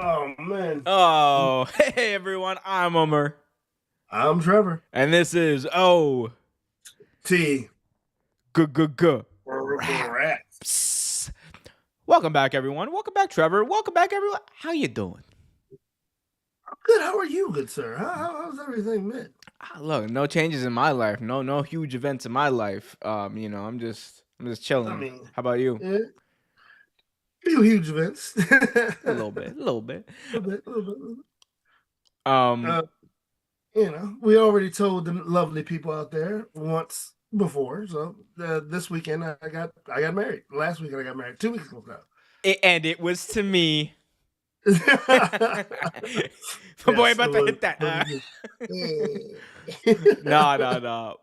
Oh man. Oh, hey everyone, I'm Omer, I'm Trevor. and this is T. Graps. Graps. Welcome back, everyone. Welcome back, Trevor. Welcome back, everyone. How you doing? I'm good. How are you, good sir? How's everything been? Look, no changes in my life. No huge events in my life. I'm just I chilling. mean, How about you? yeah, few huge events. A A little bit, a little bit. a little bit. Um, Uh, we already told the lovely people out there once before. So this weekend I got married. Last weekend I got married. 2 weeks ago now. and it was to me. My boy Yes, it about to was. hit that. Yeah. No.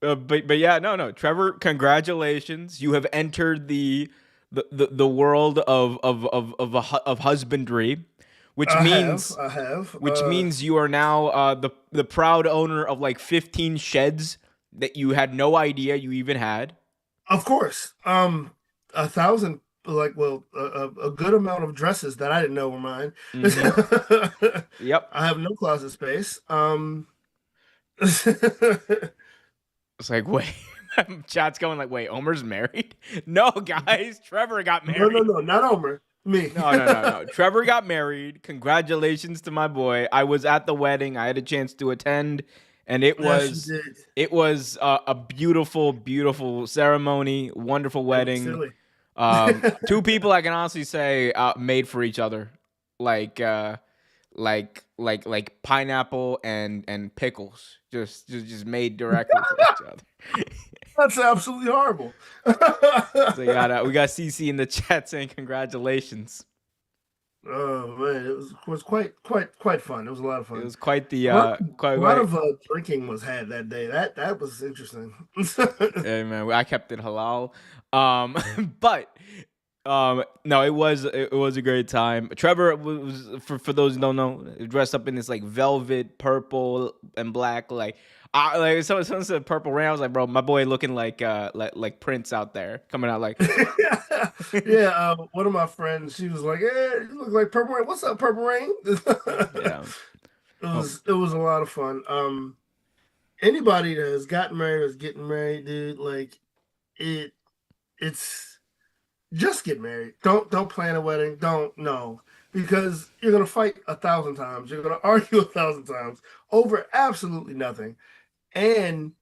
But yeah, no. Trevor, congratulations! You have entered the world of husbandry, which I have. means I have. you are now the proud owner of like 15 sheds that you had no idea you even had. Of course. 1,000, like, well, a good amount of dresses that I didn't know were mine. Mm-hmm. I Yep. have no closet space. It's like, wait, chat's going like, wait, Omer's married? No, guys, Trevor got No, no, married. no, not Omer. Me. No. Trevor got married. Congratulations to my boy. I was at the wedding. I had a chance to attend, and it Yes, you was did. a beautiful ceremony. Wonderful It was wedding. silly. Two people I can honestly say made for each other, like pineapple and pickles. Just made directly for each other. That's absolutely horrible. So we got CC in the chat saying congratulations. Oh man, it was quite fun. It was a lot of It fun. was quite the A lot, quite a lot quite. of drinking was had that day. That was interesting. Hey man, I kept it halal. Um, but no, it was a great time. Trevor was for those who don't know, dressed up in this like velvet, purple and black. Like someone said purple rain. I was like, bro, my boy looking like Prince out there coming out like. Yeah, one of my friends, she was like, "Yeah, you look like Purple Rain. What's up, Purple Rain?" it Yeah. Oh, was a lot of fun. Anybody that has gotten married or is getting married, dude, like it it's just get married. Don't plan a wedding. Don't no. Because you're gonna fight 1,000 times. You're gonna argue 1,000 times over absolutely nothing. And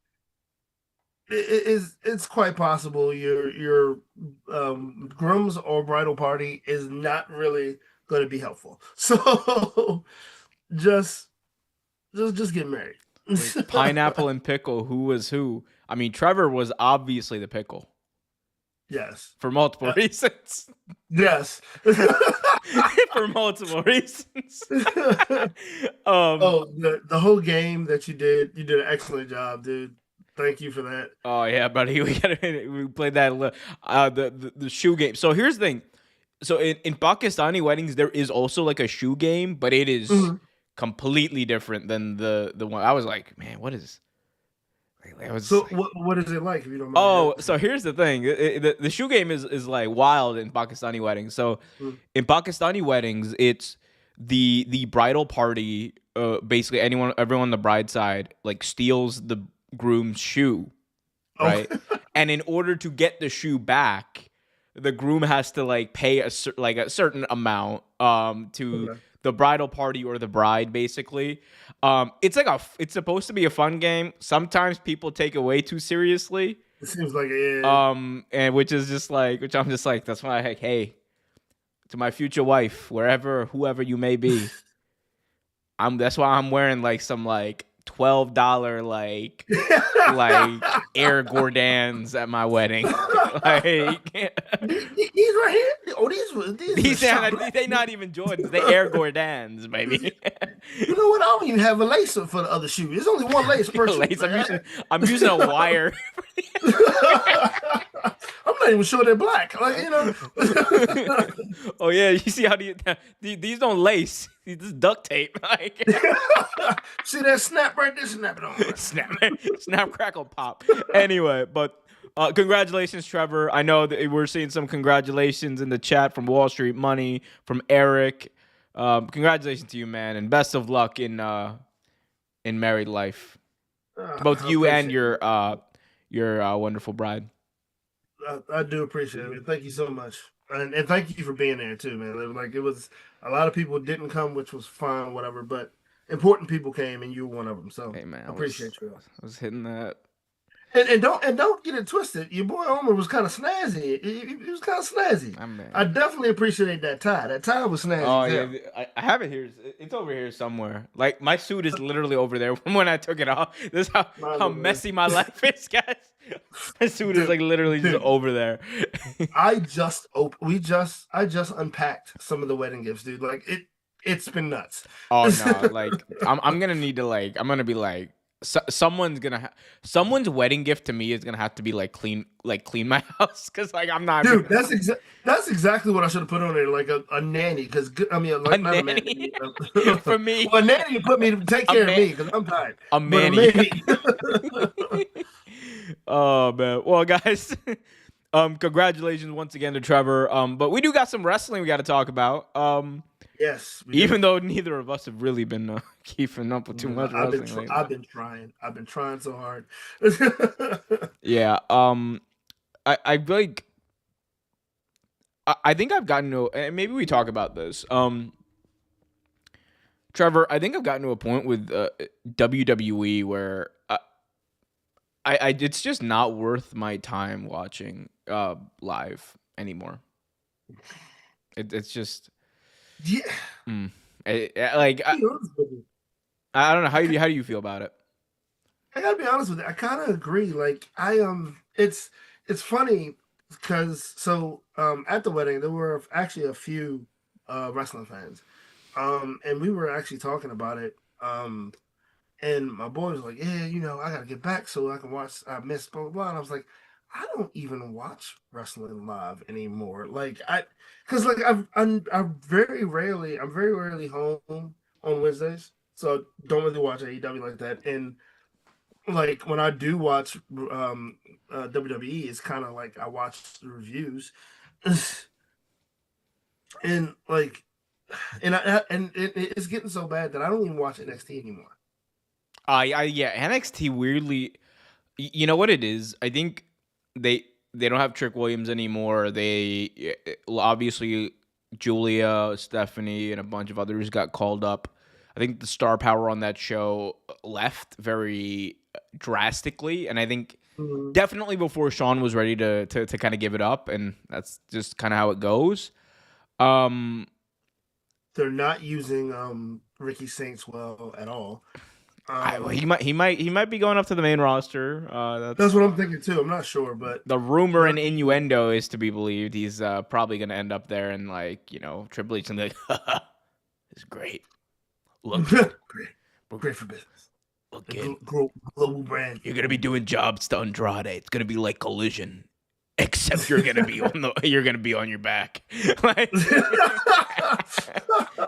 it's quite possible your groom's or bridal party is not really going to be helpful. So just just get married. wait, pineapple and pickle. Who was who? I mean, Trevor was obviously the pickle Yes. for multiple Uh, reasons. yes. For multiple reasons. um. Oh, the whole game that you did an excellent job, dude. Thank you for that. Oh yeah, buddy. We played that the shoe game. So here's the thing. So in Pakistani weddings, there is also like a shoe game, but it is Mhm. completely different than the one. I was like, man, what is? Like, I was So like, what is it like if you don't mind me oh, so asking? here's the thing. The shoe game is like wild in Pakistani weddings. So Mm. in Pakistani weddings, it's the bridal party. Basically, everyone on the bride side like steals the groom's shoe, Oh, right? And in order to get the shoe back, the groom has to like pay a certain amount to okay. the bridal party or the bride basically. It's supposed to be a fun game. Sometimes people take it way too seriously. It seems like yeah. And which I'm just like that's why I like, hey, to my future wife, whoever you may be, that's why I'm wearing like some like $12 like Air Gordans at my wedding. Like These right here. Oh, these are these shot are black. they not even Jordans, they Air Gordans, baby. You know what? I don't even have a lace for the other shoe. There's only one lace per shoe. Lace, I'm using a wire. I'm not even sure they're black. Like you know. Oh yeah, you see how these don't lace. This is duct tape. Like See that snap right there? Snap it on. snap, crackle, pop. Anyway, but congratulations, Trevor. I know that we're seeing some congratulations in the chat from Wall Street Money, from Eric. Congratulations to you, man, and best of luck in married life to both I you and appreciate it. your wonderful bride. I do appreciate it. Thank you so much, and thank you for being there too, man. Like it was a lot of people didn't come, which was fine, whatever. But important people came, and you were one of them. So Hey, man, I appreciate you. I was hitting that. And don't get it twisted. Your boy Omer was kind of snazzy. He was kind of snazzy. I I mean, definitely appreciate that tie. That tie was snazzy oh as yeah, hell. I have it here. It's over here somewhere. Like my suit is literally over there from when I took it off. This is Mine how over there. messy my life is, guys. My suit is Dude, like literally just dude. over there. I just unpacked some of the wedding gifts, dude. Like it's been nuts. Oh no, like I'm gonna need to like I'm gonna be like someone's wedding gift to me is gonna have to be like clean my house because like I'm not Dude, that's exactly what I should have put on there, like a nanny, because I mean, a like not a man, nanny well, for me. a nanny to put me to take A care of man, me because I'm tired, a but a manny. maybe. Oh man. Well, guys, congratulations once again to Trevor. But we do got some wrestling we got to talk about. Yes, we do. Even though neither of us have really been keeping up with too much wrestling lately. I've been trying. I've been trying so hard. Yeah. I like. I think I've gotten to, and maybe we talk about this. Trevor, I think I've gotten to a point with WWE where it's just not worth my time watching live anymore. It's just Yeah, mm, like be honest with you. I don't know I, how do you feel about it? I gotta be honest with you. I kind of agree. Like it's funny because at the wedding there were actually a few wrestling fans, and we were actually talking about it. And my boy was like, "Yeah, I gotta get back so I can watch. I missed blah blah blah." And I was like, "I don't even watch wrestling live anymore. Because like I'm very rarely home on Wednesdays, so I don't really watch AEW like that. And like when I do watch WWE, it's kind of like I watch the reviews, and like, it's getting so bad that I don't even watch NXT anymore. Yeah, NXT weirdly, you know what it is? I think they don't have Trick Williams anymore. Obviously Julia, Stephanie, and a bunch of others got called up. I think the star power on that show left very drastically, and I think Mhm. definitely before Sean was ready to kind of give it up, and that's just kind of how it goes. Um, They're not using Ricky Saints well at all. Um, he might be going up to the main roster. that's That's what I'm thinking too. I'm not sure, but the rumor they're and innuendo is to be believed. He's probably going to end up there, and like Triple H and like, it's great. Look, great, we're, great for business. look, The kid, global brand. you're gonna be doing jobs to Andrade. It's gonna be like Collision, except you're gonna be on your back. Like, it's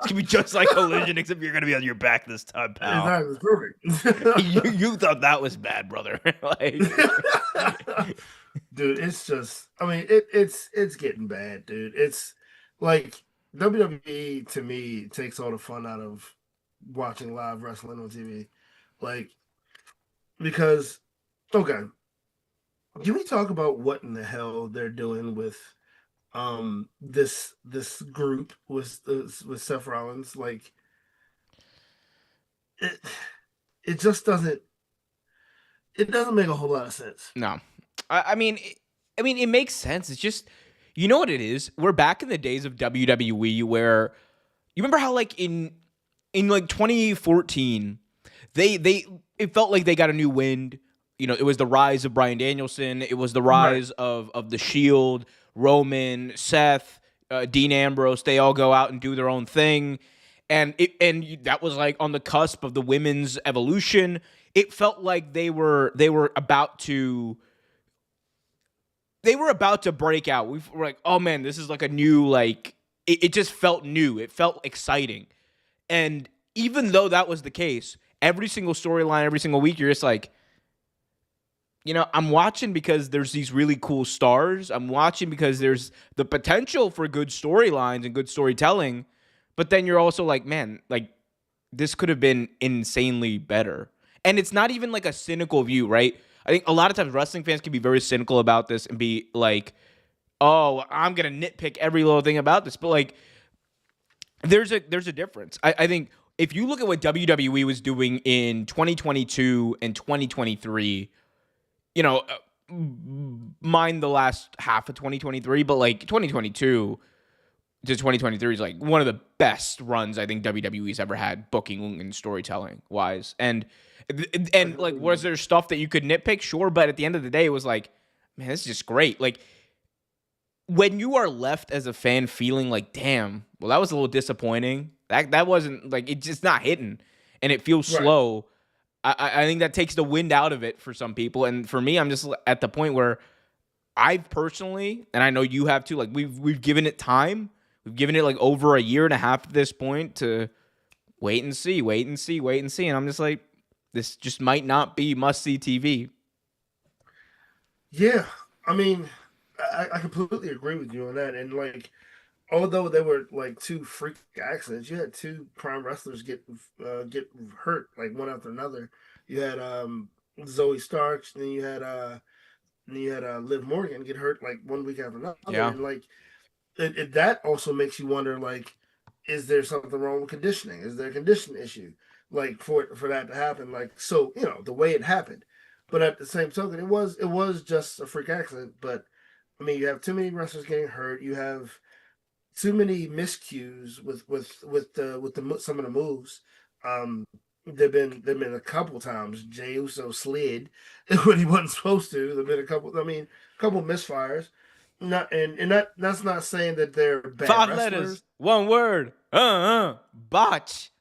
gonna be just like Collision, except you're gonna be on your back this time, pal. Exactly, perfect. You thought that was bad, brother. Like, Dude, it's just I mean it's getting bad, dude. It's like WWE to me takes all the fun out of watching live wrestling on TV. Like because okay, can we talk about what in the hell they're doing with this group with Seth Rollins? Like it it just doesn't make a whole lot of sense. no, I mean, it makes sense. It's just, you know what it is. We're back in the days of WWE where you remember how like in like 2014, they it felt like they got a new wind. It was the rise of Bryan Danielson. It was the Right. rise of the Shield, Roman, Seth, Dean Ambrose. They all go out and do their own thing, and that was like on the cusp of the women's evolution. It felt like they were about to break out. We're like, oh man, this is like a new like. It just felt new. It felt exciting, and even though that was the case, every single storyline, every single week, you're just like, I'm watching because there's these really cool stars. I'm watching because there's the potential for good storylines and good storytelling. But then you're also like, man, like this could have been insanely better. And it's not even like a cynical view, right? I think a lot of times wrestling fans can be very cynical about this and be like, oh, I'm gonna nitpick every little thing about this. But like there's a difference. I think if you look at what WWE was doing in 2022 and 2023, you know, mind the last half of 2023, but like 2022 to 2023 is like one of the best runs I think WWE's ever had, booking and storytelling wise. And like, was there stuff that you could nitpick? Sure, but at the end of the day, it was like, man, this is just great. Like, when you are left as a fan feeling like, damn, well, that was a little disappointing. That wasn't like, it's just not hitting, and it feels Right. slow. I think that takes the wind out of it for some people, and for me, I'm just at the point where I've personally, and I know you have too, like we've given it time. We've given it like over a year and a half at this point to wait and see, wait and see, wait and see, and I'm just like, this just might not be must see TV. Yeah. I mean, I completely agree with you on that. And like, although they were like two freak accidents, you had two prime wrestlers get hurt like one after another. You had Zoe Starks, and you had Liv Morgan get hurt like 1 week after another, Yeah, and like that also makes you wonder like, is there something wrong with conditioning? Is there a condition issue like for that to happen? Like, so the way it happened, but at the same token, it was just a freak accident. But I mean, you have too many wrestlers getting hurt. You have too many miscues with some of the moves. Um, there've been a couple times Jey Uso slid when he wasn't supposed to. There've been a couple. I mean, a couple misfires. Not and that's not saying that they're bad 5 letters, wrestlers. one word, botch.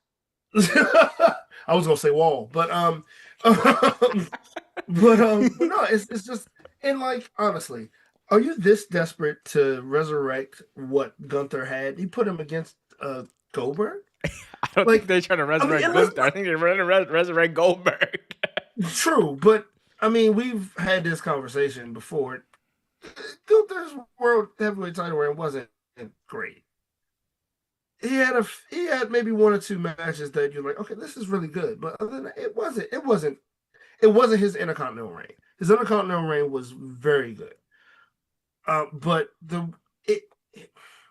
I was gonna say wall, but but no, it's just, and like honestly, are you this desperate to resurrect what Gunther had? You put him against Goldberg, I don't think like they're trying to I mean, resurrect and let's, Gunther. I think they're trying to resurrect Goldberg. true, but I mean, we've had this conversation before. Gunther's world heavyweight title reign wasn't great. He had maybe one or two matches that you're like, okay, this is really good, but other than that, it wasn't his Intercontinental reign. His Intercontinental reign was very good, but it,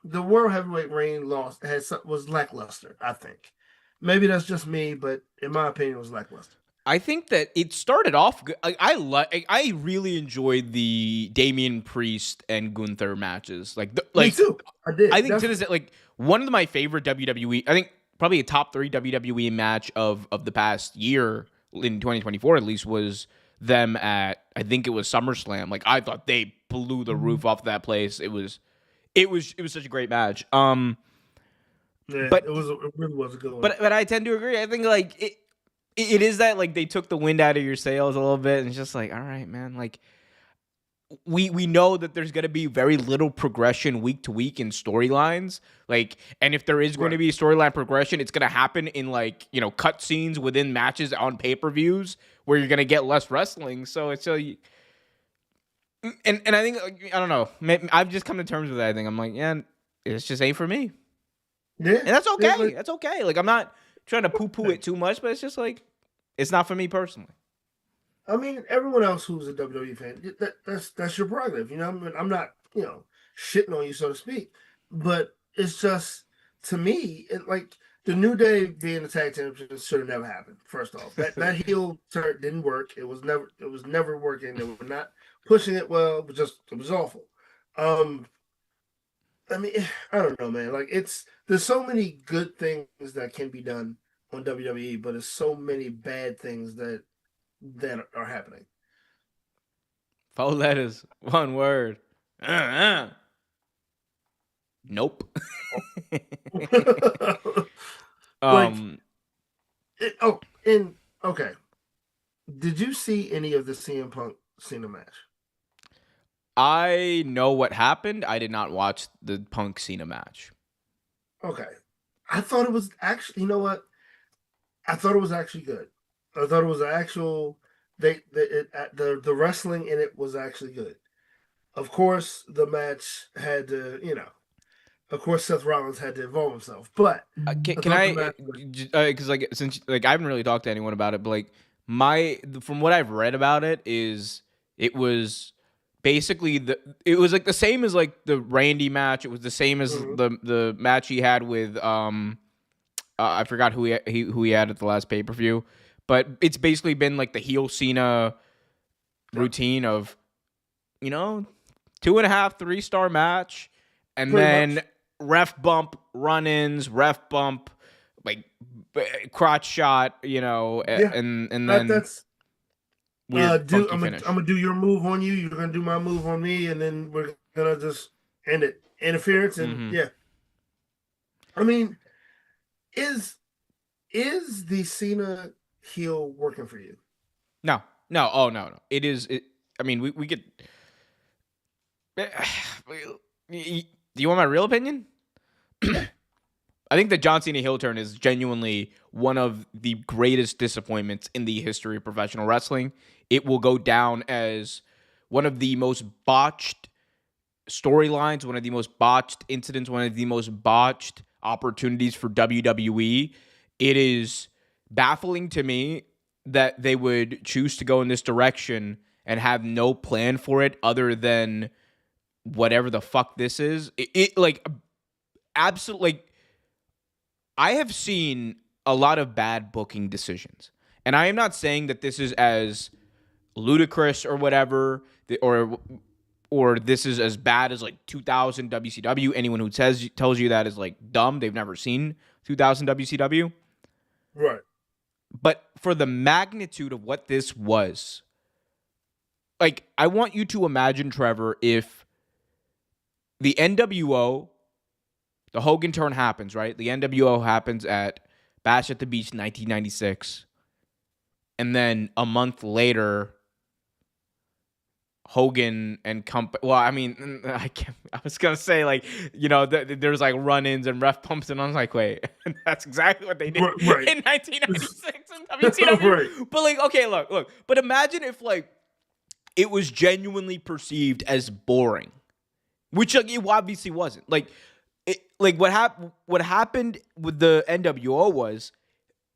the World Heavyweight reign was lackluster. I think maybe that's just me, but in my opinion, it was lackluster. I think that it started off good. I really enjoyed the Damian Priest and Gunther matches. Me too. I I did think to this definitely. like one of my favorite WWE. I think probably a top 3 WWE match of the past year in 2024 at least was them at, I think it was SummerSlam. Like, I thought they blew the roof off that place. It was such a great match. Yeah, But it really was a good one. but I tend to agree. I think like it is that like they took the wind out of your sails a little bit, and it's just like, all right, man, like we know that there's going to be very little progression week to week in storylines, like, and if there is going to Right. be storyline progression, it's going to happen in like, cut scenes within matches on pay-per-views where you're going to get less wrestling. So it's and I think, I don't know, I've just come to terms with that. I think I'm like, yeah, it's just ain't for me, Yeah. and that's Yeah. okay. That's okay. Like, I'm not trying to poo-poo it too much, but it's just like, it's not for me personally. I mean, everyone else who's a WWE fan, that's your prerogative. I'm not shitting on you, so to speak, but it's just, to me, like the New Day being the tag team should have never happened. First off, that heel turn didn't work. It was never working. They were not pushing it well. It was awful. Um, I mean, I don't know, man. Like, there's so many good things that can be done on WWE, but there's so many bad things that are happening. 4 letters, one word. Uh-uh. Nope. Like, um, and okay. Did you see any of the CM Punk Cena match? I know what happened. I did not watch the Punk Cena match. Okay. I thought it was actually, you know what? I thought it was actually good. I thought it was actual. The wrestling in it was actually good. Of course, the match had to, Of course, Seth Rollins had to involve himself, but I Can thought the I? match was Because like since like I haven't really talked to anyone about it, but like from what I've read about it is it was basically it was like the same as like the Randy match. It was the same as mhm, the match he had with I forgot who he had at the last pay-per-view, but it's basically been like the heel Cena yeah, routine of, you know, 2.5, 3-star match, and pretty then much. ref bump, run-ins, ref bump, like crotch shot, Yeah, and then that's weird do funky I'm finish. gonna do your move on you. You're gonna do my move on me, and then we're gonna just end it. Interference, and Hmm. yeah. I mean, is is the Cena heel working for you? No, no, oh no, no. It is. I mean, we could. Do you want my real opinion? Yeah. I think the John Cena heel turn is genuinely one of the greatest disappointments in the history of professional wrestling. It will go down as one of the most botched storylines, one of the most botched incidents, one of the most botched opportunities for WWE. It is baffling to me that they would choose to go in this direction and have no plan for it other than whatever the fuck this is. It like absolutely like I have seen a lot of bad booking decisions. And I am not saying that this is as ludicrous or whatever, or this is as bad as like 2000 WCW. Anyone who tells you that is like dumb. They've never seen 2000 WCW. Right. But for the magnitude of what this was, like I want you to imagine, Trevor, if the NWO, the Hogan turn happens, right? The NWO happens at Bash at the Beach 1996. And then a month later, Hogan and company. Well, I mean, I was gonna say like, there's like run-ins and ref pumps, and I was like, wait, that's exactly what they did Right. in 1996 in WCW. Right. But like, okay, look. But imagine if like it was genuinely perceived as boring, which like, it obviously wasn't. Like what happened with the NWO was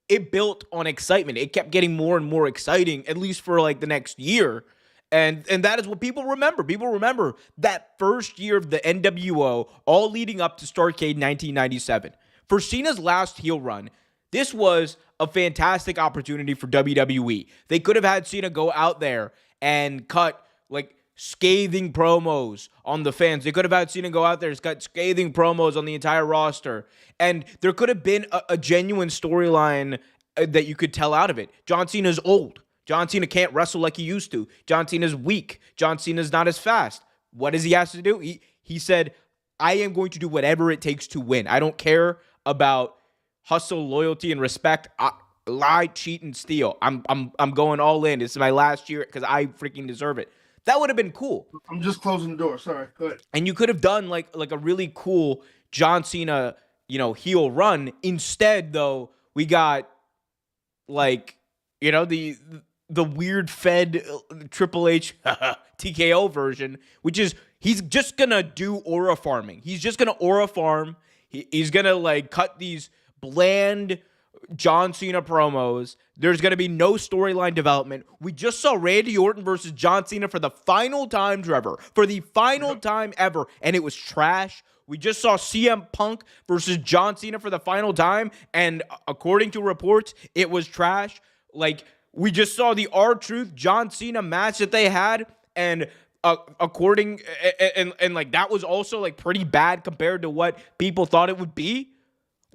it built on excitement. It kept getting more and more exciting, at least for like the next year. And that is what people remember. People remember that first year of the NWO, all leading up to Starrcade 1997. For Cena's last heel run, this was a fantastic opportunity for WWE. They could have had Cena go out there and cut like scathing promos on the fans. They could have had Cena go out there and cut scathing promos on the entire roster. And there could have been a genuine storyline that you could tell out of it. John Cena's old. John Cena can't wrestle like he used to. John Cena's weak. John Cena's not as fast. What does he have to do? He said, I am going to do whatever it takes to win. I don't care about hustle, loyalty, and respect. Lie, cheat, and steal. I'm going all in. This is my last year because I freaking deserve it. That would have been cool. I'm just closing the door. Sorry. Go ahead. And you could have done like a really cool John Cena, heel run. Instead, though, we got like, the weird fed Triple H TKO version, which is he's just gonna do aura farming. He's just gonna aura farm. He's gonna like cut these bland John Cena promos. There's going to be no storyline development. We just saw Randy Orton versus John Cena for the final time, Trevor. For the final time ever. And it was trash. We just saw CM Punk versus John Cena for the final time. And according to reports, it was trash. Like, we just saw the R-Truth John Cena match that they had. And according, and like, that was also like pretty bad compared to what people thought it would be.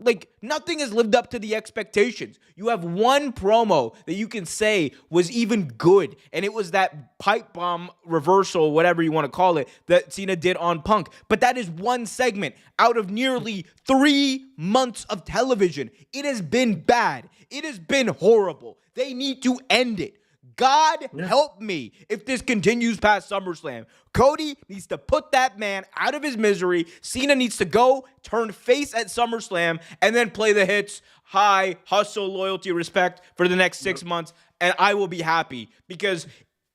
Like, nothing has lived up to the expectations. You have one promo that you can say was even good, and it was that pipe bomb reversal, whatever you want to call it, that Cena did on Punk. But that is one segment out of nearly 3 months of television. It has been bad. It has been horrible. They need to end it. God help me if this continues past SummerSlam. Cody needs to put that man out of his misery. Cena needs to go turn face at SummerSlam and then play the hits, high, hustle, loyalty, respect for the next 6 months. And I will be happy because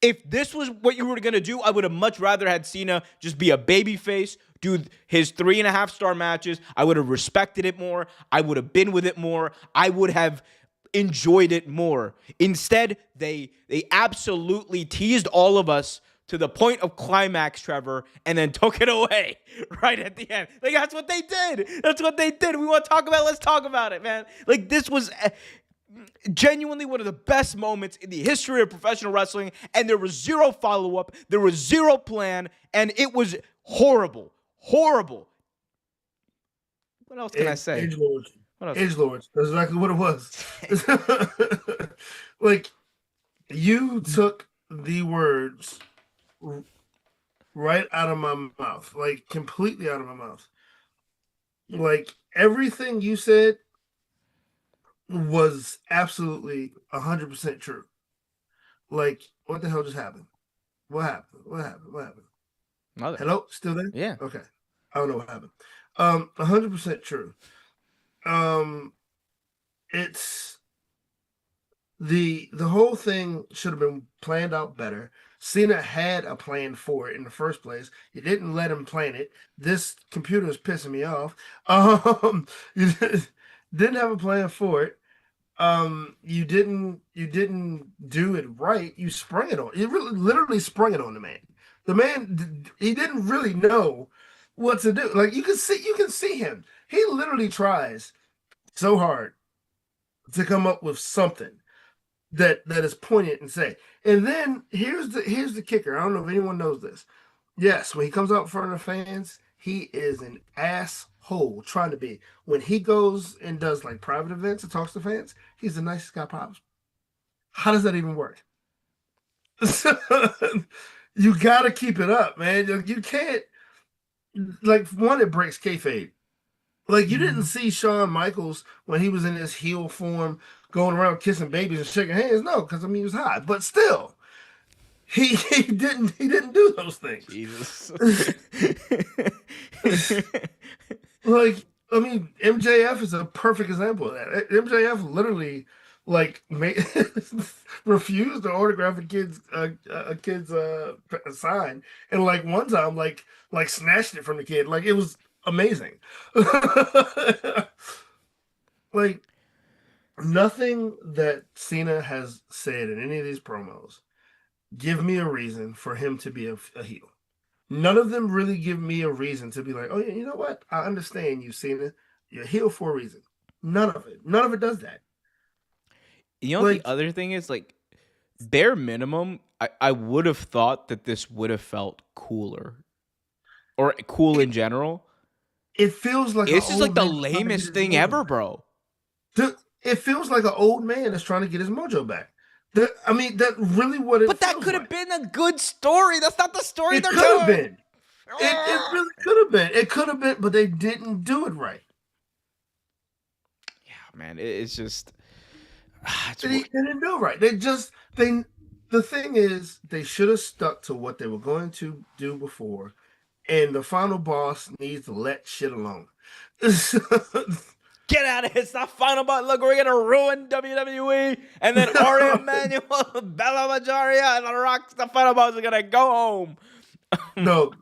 If this was what you were gonna do, I would have much rather had Cena just be a babyface, do his 3.5 star matches. I would have respected it more. I would have been with it more. I would have enjoyed it more. Instead, they absolutely teased all of us to the point of climax, Trevor, and then took it away right at the end. Like, that's what they did. That's what they did. We want to talk about it. Let's talk about it, man. Like, this was genuinely one of the best moments in the history of professional wrestling, and there was zero follow-up, there was zero plan, and it was horrible. Horrible. What else can I say? Edgelords. What else? Edgelords. That's exactly what it was. Like, you took the words right out of my mouth, like completely out of my mouth. Like, everything you said was absolutely 100% true. Like, what the hell just happened? What happened? What happened? What happened? Nothing. Hello? Still there? Yeah. Okay. I don't know what happened. 100% true. It's the whole thing should have been planned out better. Cena had a plan for it in the first place. You didn't let him plan it. This computer is pissing me off. You didn't have a plan for it. You didn't do it right. You sprung it on. You really literally sprung it on the man. The man, he didn't really know what to do. Like, you can see him. He literally tries so hard to come up with something that is poignant and say. And then here's the kicker. I don't know if anyone knows this. Yes, when he comes out in front of the fans, he is an asshole trying to be. When he goes and does like private events and talks to fans, he's the nicest guy possible. How does that even work? You got to keep it up, man. You can't, like, one, it breaks kayfabe. Like, you didn't see Shawn Michaels when he was in his heel form going around kissing babies and shaking hands. No, because I mean he was hot, but still, he didn't do those things. Jesus. Like, I mean, MJF is a perfect example of that. MJF literally like refused to autograph a kid's sign, and like one time like snatched it from the kid. Like, it was amazing. Like, nothing that Cena has said in any of these promos give me a reason for him to be a heel. None of them really give me a reason to be like, oh, yeah, you know what? I understand you, Cena. You're heel for a reason. None of it. None of it does that. You know what the Like, other thing is? Like, bare minimum, I would have thought that this would have felt cooler. Or cool it, in general. it feels like an This is like old the man trying to get lamest his thing mojo ever, back. bro. It feels like an old man that's trying to get his mojo back. I mean, that's really what it But that feels could have like. been a good story. That's not the story It they're could have telling. been. It really could have been. It could have been, but they didn't do it right. Yeah, man. It's just. They didn't do it right. They. The thing is, they should have stuck to what they were going to do before, and the final boss needs to let shit alone. Get out of here. It's not final, but look, we're going to ruin WWE. And then Ari Emanuel, Bella Majaria, and The Rock, the final boss, are going to go home. No,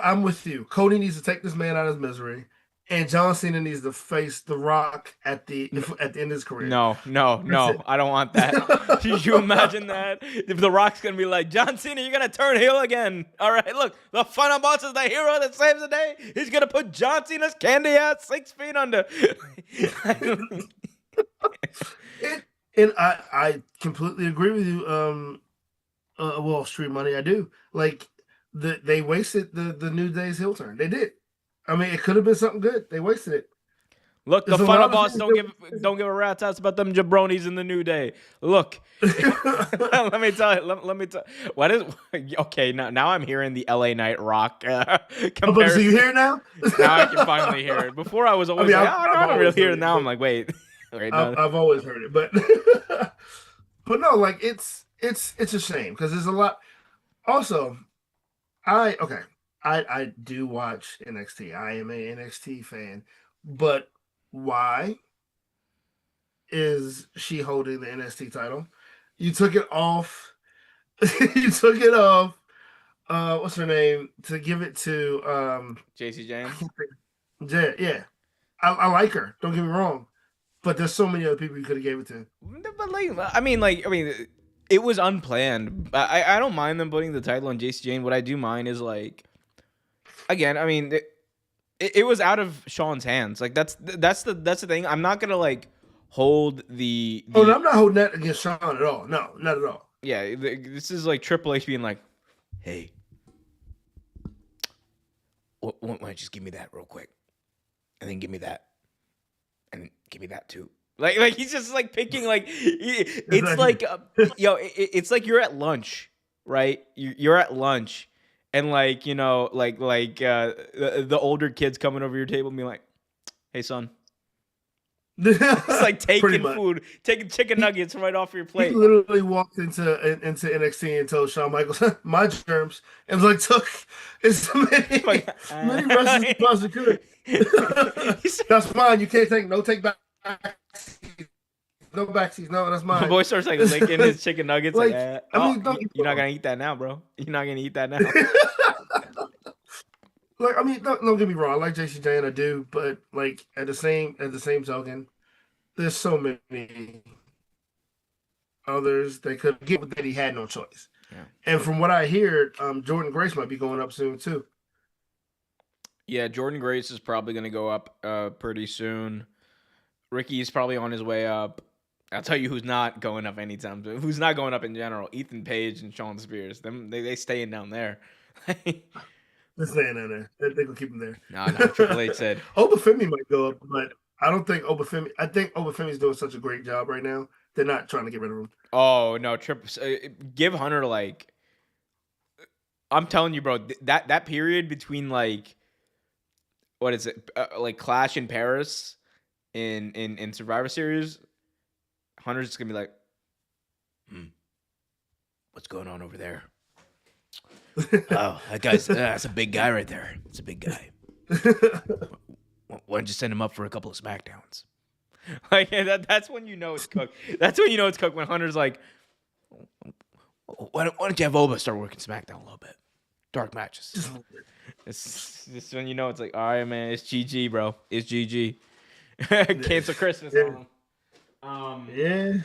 I'm with you. Cody needs to take this man out of his misery, and John Cena needs to face The Rock at the end of his career. No. That's it. I don't want that. Did you imagine that? If The Rock's going to be like, John Cena, you're going to turn heel again. All right, look, the final boss is the hero that saves the day. He's going to put John Cena's candy ass 6 feet under. And I completely agree with you. Wall Street Money, I do. Like, they wasted the New Day's heel turn. They did. I mean, it could have been something good. They wasted it. Look, the There's a final lot of boss things don't give a rat's ass about them jabronis in the New Day. Look, let me tell you. Let me tell. What is okay? Now I'm hearing the LA Knight Rock comparison. So you hear it now? Now I can finally hear it. Before I was always like, I don't really hear it. Now I'm like, wait, no. I've always heard it, but but no, like, it's a shame because there's a lot. Also, I do watch NXT. I am a NXT fan, but why is she holding the NXT title? You took it off he took it off. What's her name? To give it to JC Jane. Yeah. I like her. Don't get me wrong, but there's so many other people you could have gave it to. But it was unplanned. I don't mind them putting the title on JC Jane. What I do mind is like, again, it was out of Sean's hands. Like that's the thing. I'm not gonna like hold Oh, no, the I'm not holding that against Sean at all. No, not at all. yeah. This is like Triple H being like, hey, why don't you just give me that real quick, and then give me that, and give me that too. Like he's just like picking like it's Exactly. like it's like you're at lunch, right? You're at lunch, and like the older kids coming over your table and being like, "Hey son," it's like Pretty taking much. food, taking chicken He, nuggets right off your he plate. literally walked into NXT and told Shawn Michaels, "My germs," and like took as many Like, many wrestlers as he possibly could. he's, That's mine. You can't take no take back. No backseats. No, that's my mine. boy starts like licking his chicken nuggets. Like, Like, I mean, don't get me you're not wrong. gonna eat that now, bro. You're not gonna eat that now. Like, I mean, don't get me wrong. I like JC Jane, I do, but like at the same token, there's so many others that could get that he had no choice. Yeah. And from what I hear, Jordan Grace might be going up soon too. Yeah, Jordan Grace is probably going to go up pretty soon. Ricky's probably on his way up. I'll tell you who's not going up anytime soon. Who's not going up in general? Ethan Page and Sean Spears. They staying down there. They're staying in there. They gonna keep him there. No, Triple H said, Obafemi might go up, but I don't think Obafemi. I think Obafemi's doing such a great job right now. They're not trying to get rid of him. "Oh no, give Hunter like." I'm telling you, bro. That period between like what is it, like Clash in Paris in Survivor Series, Hunter's just gonna be like, what's going on over there? Oh, that guy's that's a big guy right there. It's a big guy. Why don't you send him up for a couple of Smackdowns? Like that's when you know it's cooked. That's when you know it's cooked when Hunter's like, why don't you have Oba start working SmackDown a little bit? Dark matches. It's when you know it's like, all right, man, it's GG, bro. It's GG. Cancel Christmas Yeah. on him.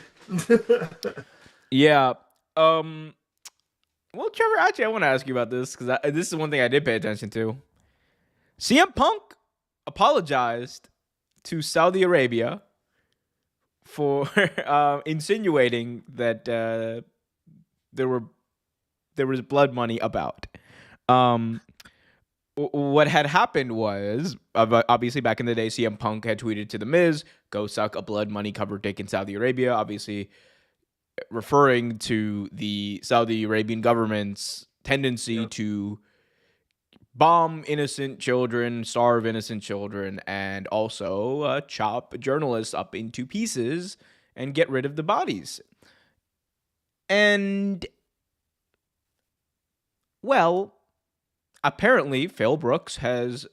Yeah. Yeah. Well, Trevor, actually, I want to ask you about this because this is one thing I did pay attention to. CM Punk apologized to Saudi Arabia for insinuating that there was blood money about. What had happened was, obviously back in the day, CM Punk had tweeted to The Miz, "Go suck a blood money covered dick in Saudi Arabia," obviously referring to the Saudi Arabian government's tendency to bomb innocent children, starve innocent children, and also chop journalists up into pieces and get rid of the bodies. And, well, apparently Phil Brooks has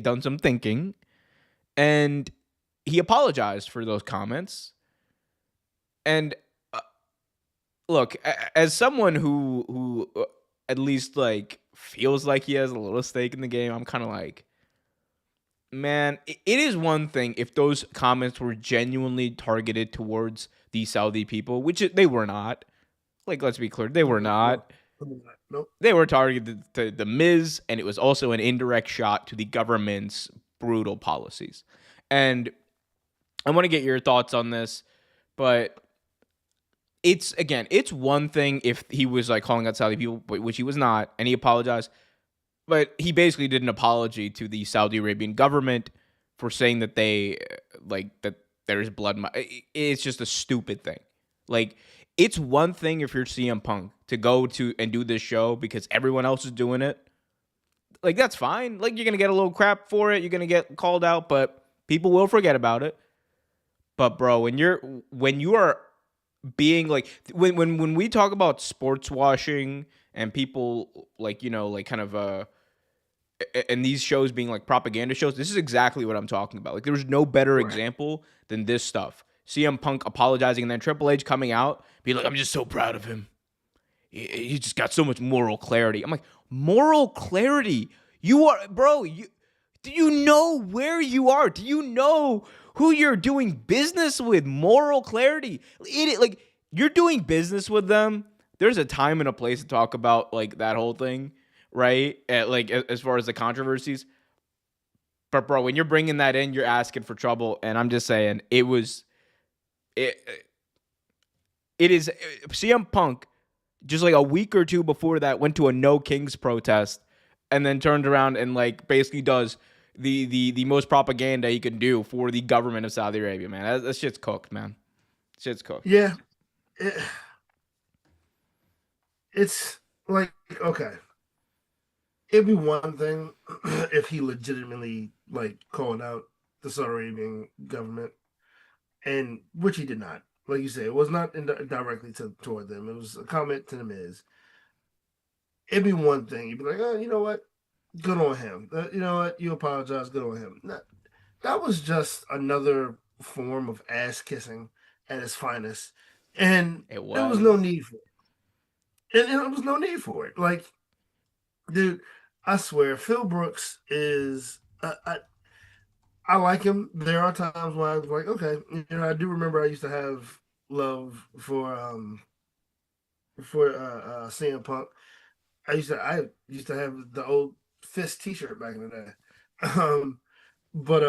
done some thinking, and he apologized for those comments. And look, as someone who at least like feels like he has a little stake in the game, I'm kind of like, man, it is one thing if those comments were genuinely targeted towards the Saudi people, which they were not. Like, let's be clear, they were not. Nope. They were targeted to the Miz, and it was also an indirect shot to the government's brutal policies. And I want to get your thoughts on this, but it's one thing if he was like calling out Saudi people, which he was not, and he apologized, but he basically did an apology to the Saudi Arabian government for saying that that there's blood. It's just a stupid thing. Like, it's one thing if you're CM Punk to go to and do this show because everyone else is doing it. Like, that's fine. Like, you're gonna get a little crap for it. You're gonna get called out, but people will forget about it. But bro, when you are being like when we talk about sports washing and people like kind of and these shows being like propaganda shows, this is exactly what I'm talking about. Like, there's no better example than this stuff. CM Punk apologizing and then Triple H coming out, be like, "I'm just so proud of him. You just got so much moral clarity. I'm like, moral clarity? You are, bro. Do you know where you are? Do you know who you're doing business with? Moral clarity. Like you're doing business with them. There's a time and a place to talk about like that whole thing, right? Like as far as the controversies. But bro, when you're bringing that in, you're asking for trouble. And I'm just saying, it it is CM Punk. Just like a week or two before that, went to a No Kings protest, and then turned around and like basically does the most propaganda he can do for the government of Saudi Arabia. Man, that shit's cooked, man. Shit's cooked. Yeah, it, it's like okay. It'd be one thing if he legitimately like called out the Saudi Arabian government, and which he did not. Like you said, it was not directly toward them. It was a comment to the Miz. It'd be one thing. You'd be like, oh, you know what? Good on him. You know what? You apologize. Good on him. That was just another form of ass kissing at its finest, and It there was no was. need for it. And there was no need for it. Like, dude, I swear, Phil Brooks is. I like him. There are times when I was like, okay, I do remember I used to have love for CM Punk. I used to have the old Fist T-shirt back in the day. Um, but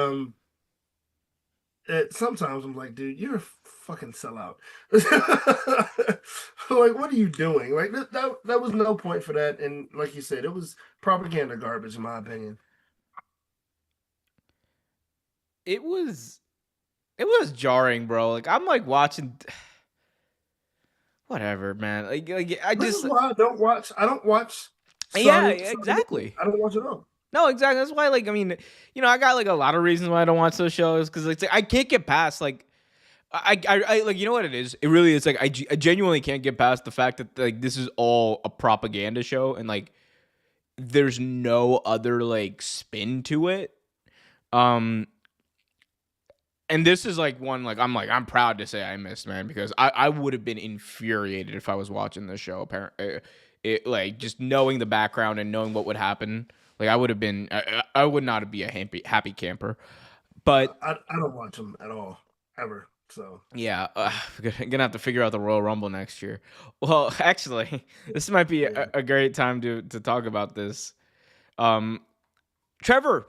sometimes I'm like, dude, you're a fucking sellout. Like, what are you doing? Like that was no point for that. And like you said, it was propaganda garbage, in my opinion. It was. It was jarring, bro. Like I'm like watching. Whatever, man. Like I This is just. why I don't watch Yeah, Saudi movies. exactly. I don't watch it all. No, exactly. That's why, like, I mean, I got like a lot of reasons why I don't watch those shows because like, I can't get past like I like you know what it is. It really is like I genuinely can't get past the fact that like this is all a propaganda show and like there's no other like spin to it. Um, and this is like one I'm proud to say I missed, man, because I would have been infuriated if I was watching this show. Apparently, it like just knowing the background and knowing what would happen. Like I would have been, I would not be a happy camper. But I don't watch them at all ever. So yeah, gonna have to figure out the Royal Rumble next year. Well, actually, this might be yeah. a great time to talk about this. Um, Trevor,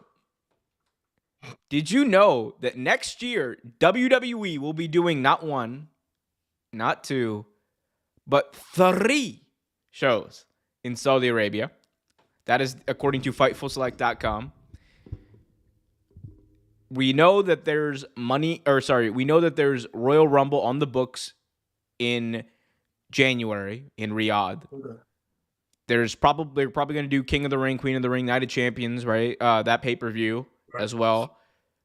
did you know that next year WWE will be doing not one, not two, but three shows in Saudi Arabia? That is according to FightfulSelect.com. We know that there's we know that there's Royal Rumble on the books in January in Riyadh. Okay. They're probably going to do King of the Ring, Queen of the Ring, Night of Champions, right? That pay-per-view Right. as well.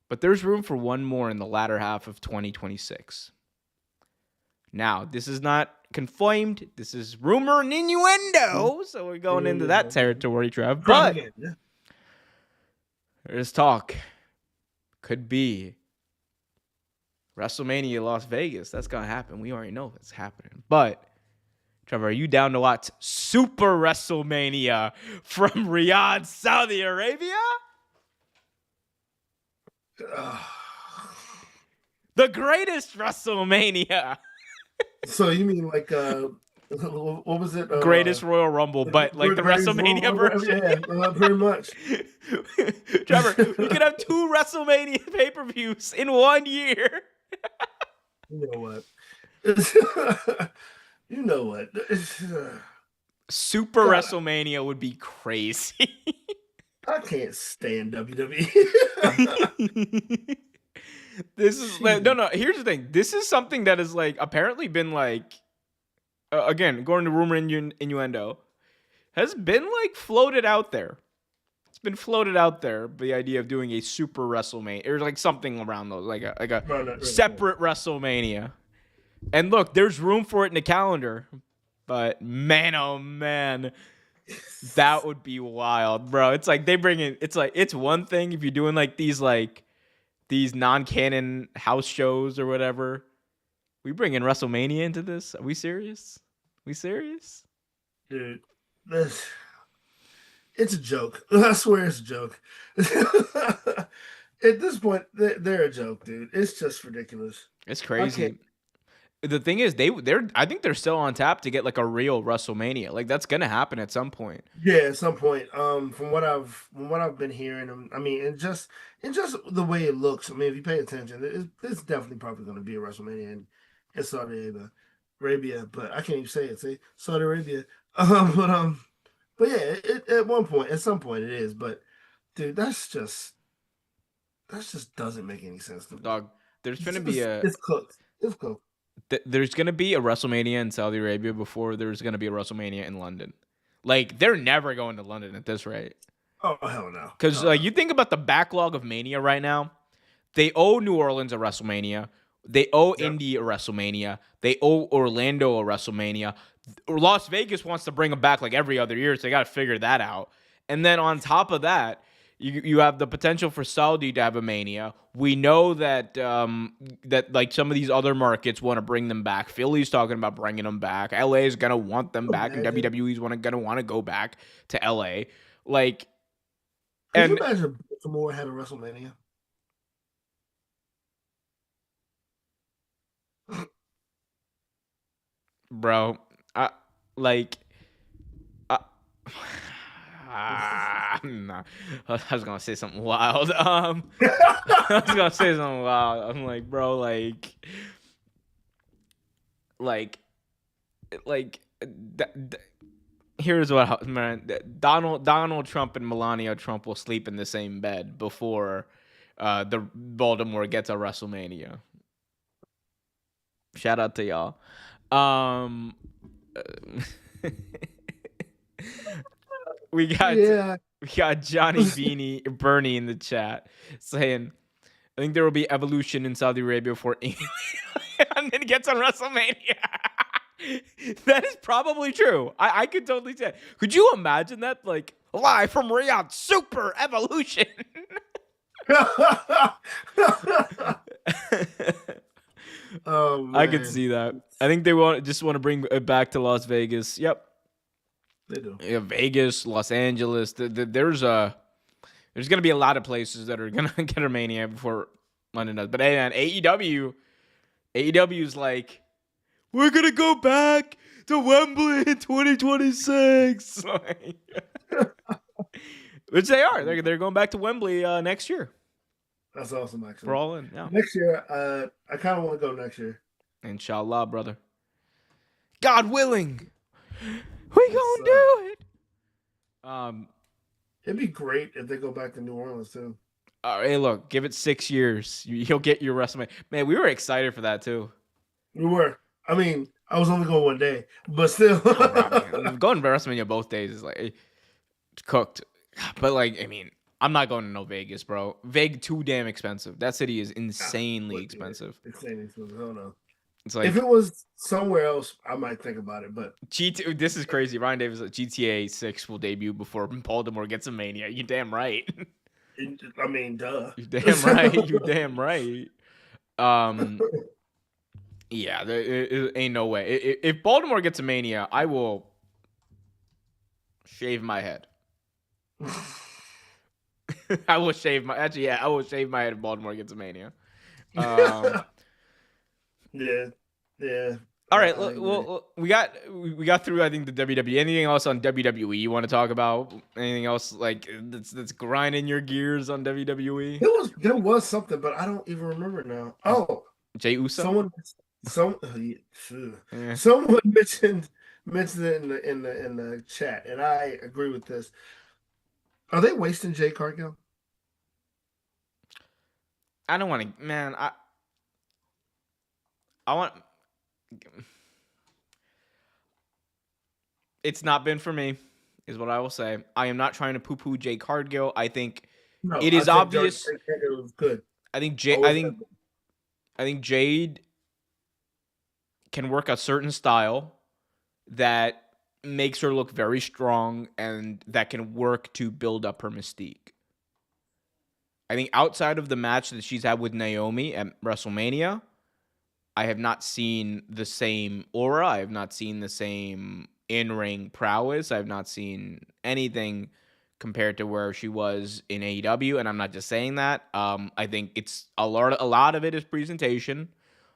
But there's room for one more in the latter half of 2026. Now, this is not confirmed. This is rumor and innuendo. So we're going into that territory, Trev. But Propaganda. there's talk. Could be WrestleMania Las Vegas. That's going to happen. We already know that's happening. But, Trevor, are you down to watch Super WrestleMania from Riyadh, Saudi Arabia? The greatest WrestleMania. So you mean like what was it? Greatest Royal Rumble, but like the WrestleMania version. Yeah, pretty much. Trevor, we could have two WrestleMania pay-per-views in 1 year. You know what? You know what? Super God, WrestleMania would be crazy. I can't stand WWE. This is no. Here's the thing. This is something that has like apparently been like again, according to rumor and innuendo, has been like floated out there. It's been floated out there. The idea of doing a super WrestleMania or like something around those, like a Right. separate WrestleMania. And look, there's room for it in the calendar, but man, oh man, that would be wild, bro. It's like they bring in. It's like it's one thing if you're doing like these non-canon house shows or whatever. We bring in WrestleMania into this? Are we serious? We serious? dude, this it's a joke. I swear it's a joke. At this point, they're a joke, dude. It's just ridiculous. It's I can't. crazy. The thing is, they're I think they're still on tap to get like a real WrestleMania. Like that's gonna happen at some point. Yeah, at some point, from what I've been hearing, I mean, and just the way it looks. I mean, if you pay attention, it's definitely probably going to be a WrestleMania in Saudi Arabia, but I can't even say it. Say Saudi Arabia. But yeah, at one point, at some point, it is. But dude, that just doesn't make any sense to me. Dog, there's It's gonna be a it's cooked. It's cooked. there's gonna be a WrestleMania in Saudi Arabia before there's gonna be a WrestleMania in London. Like they're never going to London at this rate. Oh hell no, Because hell no. you think about the backlog of Mania right now. They owe New Orleans a WrestleMania. They owe Yep. Indy a WrestleMania. They owe Orlando a WrestleMania. Las Vegas wants to bring them back like every other year, so they got to figure that out. And then on top of that, you have the potential for Saudi to have a Mania. We know that that like some of these other markets want to bring them back. Philly's talking about bringing them back. LA is gonna want them back, and Imagine. WWE's gonna want to go back to LA. Like Could you and imagine if Baltimore had a WrestleMania? bro, I like I, nah, I was gonna say something wild. I was gonna say something wild. I'm like, bro, like, like. Here's what man. Donald Trump and Melania Trump will sleep in the same bed before the Baltimore gets a WrestleMania. Shout out to y'all. Um, we got Yeah. we got Johnny Bernie in the chat saying, "I think there will be evolution in Saudi Arabia before England and then gets on WrestleMania." That is probably true. I could totally say. Could you imagine that? Like live from Riyadh, super evolution. Oh I could man, see that. I think they just want to bring it back to Las Vegas. Yep. they do. Yeah, Vegas, Los Angeles. There's gonna be a lot of places that are gonna get a Mania before London does. But hey, man, AEW is like, we're gonna go back to Wembley in 2026, which they are. They're going back to Wembley next year. That's awesome, We're actually. all in. Yeah, Next year, I kind of want to go next year. inshallah, brother. God willing, we Yes, gonna sir. do it. Um. It'd be great if they go back to New Orleans too. Hey, look, give it 6 years. You'll get your WrestleMania. Man, we were excited for that too. We were. I mean, I was only going one day, but still. Oh, bro, man. Going to WrestleMania both days is like it's cooked. But like, I mean, I'm not going to no Vegas, bro. Vegas too damn expensive. That city is insanely expensive. Insane expensive. I don't know. It's If like it was somewhere else, I might think about it. But GT. This is crazy. Ryan Davis, GTA 6 will debut before Baltimore gets a Mania. You damn right. I mean, duh. You damn right. You damn right. Um. Yeah, it ain't no way. If Baltimore gets a Mania, I will shave my head. I will shave my I will shave my head if Baltimore gets a Mania. Yeah, yeah. All right, I agree. well, we got through I think the WWE. Anything else on WWE you want to talk about? Anything else like that's grinding your gears on WWE? There was something, but I don't even remember now. Oh, Jey Uso. some Yeah. someone mentioned it in the chat, and I agree with this. Are they wasting Jay Cargill? I don't want to, man. I want. It's not been for me, is what I will say. I am not trying to poo-poo Jay Cargill. I think No, it I is think obvious. Jay Cargill was good. I think Jay. Always have been. I think Jade can work a certain style that makes her look very strong and that can work to build up her mystique. I think outside of the match that she's had with Naomi at WrestleMania, I have not seen the same aura. I have not seen the same in-ring prowess. I've not seen anything compared to where she was in AEW, and I'm not just saying that. I think it's a lot of it is presentation.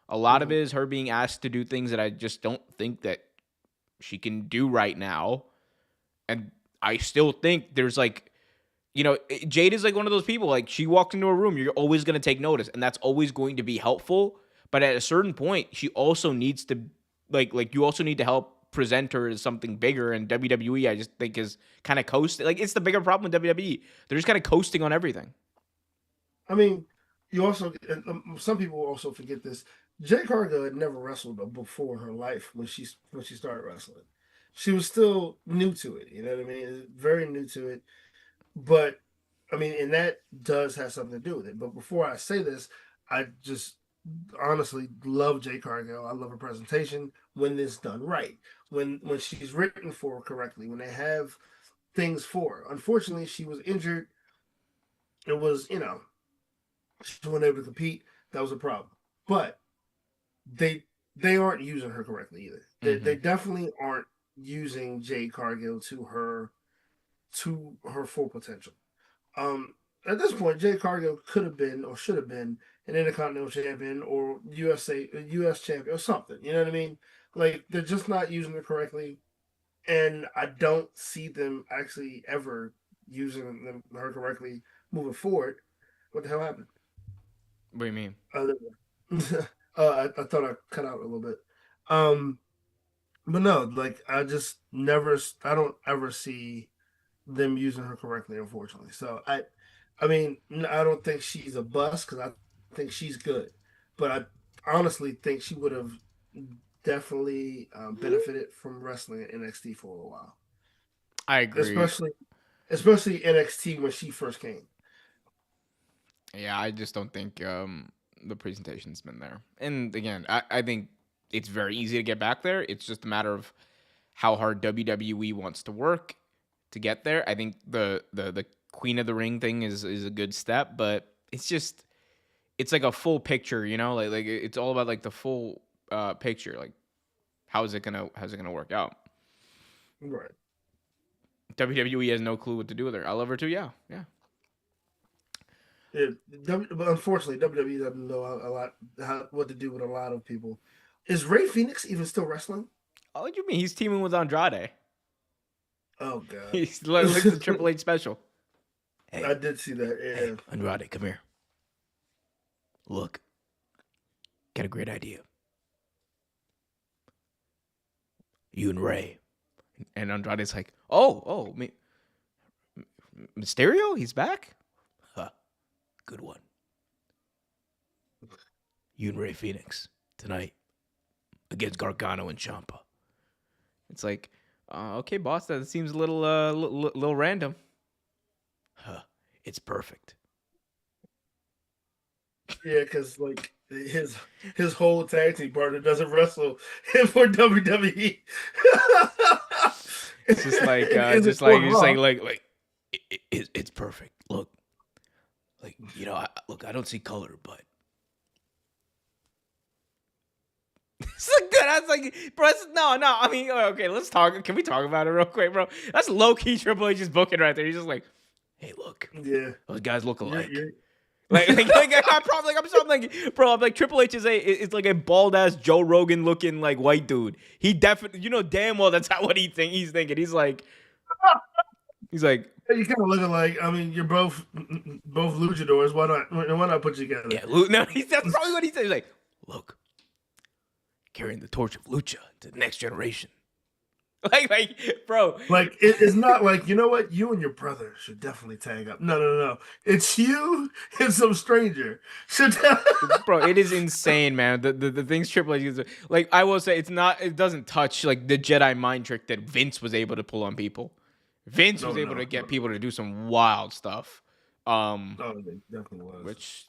A lot of Mhm. it is her being asked to do things that I just don't think that she can do right now. And I still think there's like, Jade is like one of those people. Like, she walks into a room, you're always going to take notice, and that's always going to be helpful. But at a certain point, she also needs to, you also need to help present her as something bigger. And WWE, I just think, is kind of coasting. Like, it's the bigger problem with WWE. They're just kind of coasting on everything. I mean, you also some people also forget this. Jay Cargill had never wrestled before in her life when she started wrestling. She was still new to it. You know what I mean? Very new to it. But I mean, and that does have something to do with it. But before I say this, I just honestly love Jay Cargill. I love her presentation when it's done right. When she's written for correctly. When they have things for her. Unfortunately, she was injured. It was she wasn't able to compete. That was a problem. But they they aren't using her correctly either. They Mm-hmm. definitely aren't using Jade Cargill to her full potential. Um, at this point, Jade Cargill could have been or should have been an Intercontinental Champion or US Champion or something. You know what I mean? Like, they're just not using her correctly, and I don't see them actually ever her correctly moving forward. What the hell happened? What do you mean? Uh, I thought I cut out a little bit. Um, but no, like I don't ever see them using her correctly, unfortunately. So I mean, I don't think she's a bust because I think she's good, but I honestly think she would have definitely benefited from wrestling at NXT for a while, I agree. especially NXT when she first came. Yeah, I just don't think the presentation's been there. And again, I think it's very easy to get back there. It's just a matter of how hard WWE wants to work to get there. I think the Queen of the Ring thing is a good step, but it's like a full picture, like it's all about like the full picture. Like, how's it gonna work out? Right. WWE has no clue what to do with her. I love her too. Yeah, yeah. Yeah, but unfortunately, WWE doesn't know a lot what to do with a lot of people. Is Ray Phoenix even still wrestling? Oh, what do you mean? He's teaming with Andrade. Oh God, He's like the Triple H special. I Hey, did see that. hey, Yeah, Andrade, come here. Look, got a great idea. You and Ray. And Andrade's like, me, Mysterio, he's back. Huh, good one. You and Ray Phoenix tonight against Gargano and Ciampa. It's like, okay, boss, that seems a little random. Huh, it's perfect. yeah, because like his whole tag team partner doesn't wrestle for WWE. It's just like, Is it for Raw? it's perfect. Look, look, I don't see color, but it's like good. I was like, bro, no. I mean, okay, let's talk. Can we talk about it real quick, bro? That's low key Triple H's booking right there. He's just like, hey, look, Yeah, those guys look alike. you're I'm like Triple H is like a bald ass Joe Rogan looking like white dude. He definitely, damn well that's not what he's thinking. He's like, you kind of looking like. I mean, you're both luchadors. Why not put you together? yeah, no, that's probably what he said. He's like, look, carrying the torch of lucha to the next generation. Bro, Like it's not like, you know what, you and your brother should definitely tag up. No. It's you and some stranger should. bro, it is insane, man. The things Triple H is like. I will say it doesn't touch like the Jedi mind trick that Vince was able to pull on people. Vince was able to get people to do some wild stuff. No, it definitely was. Which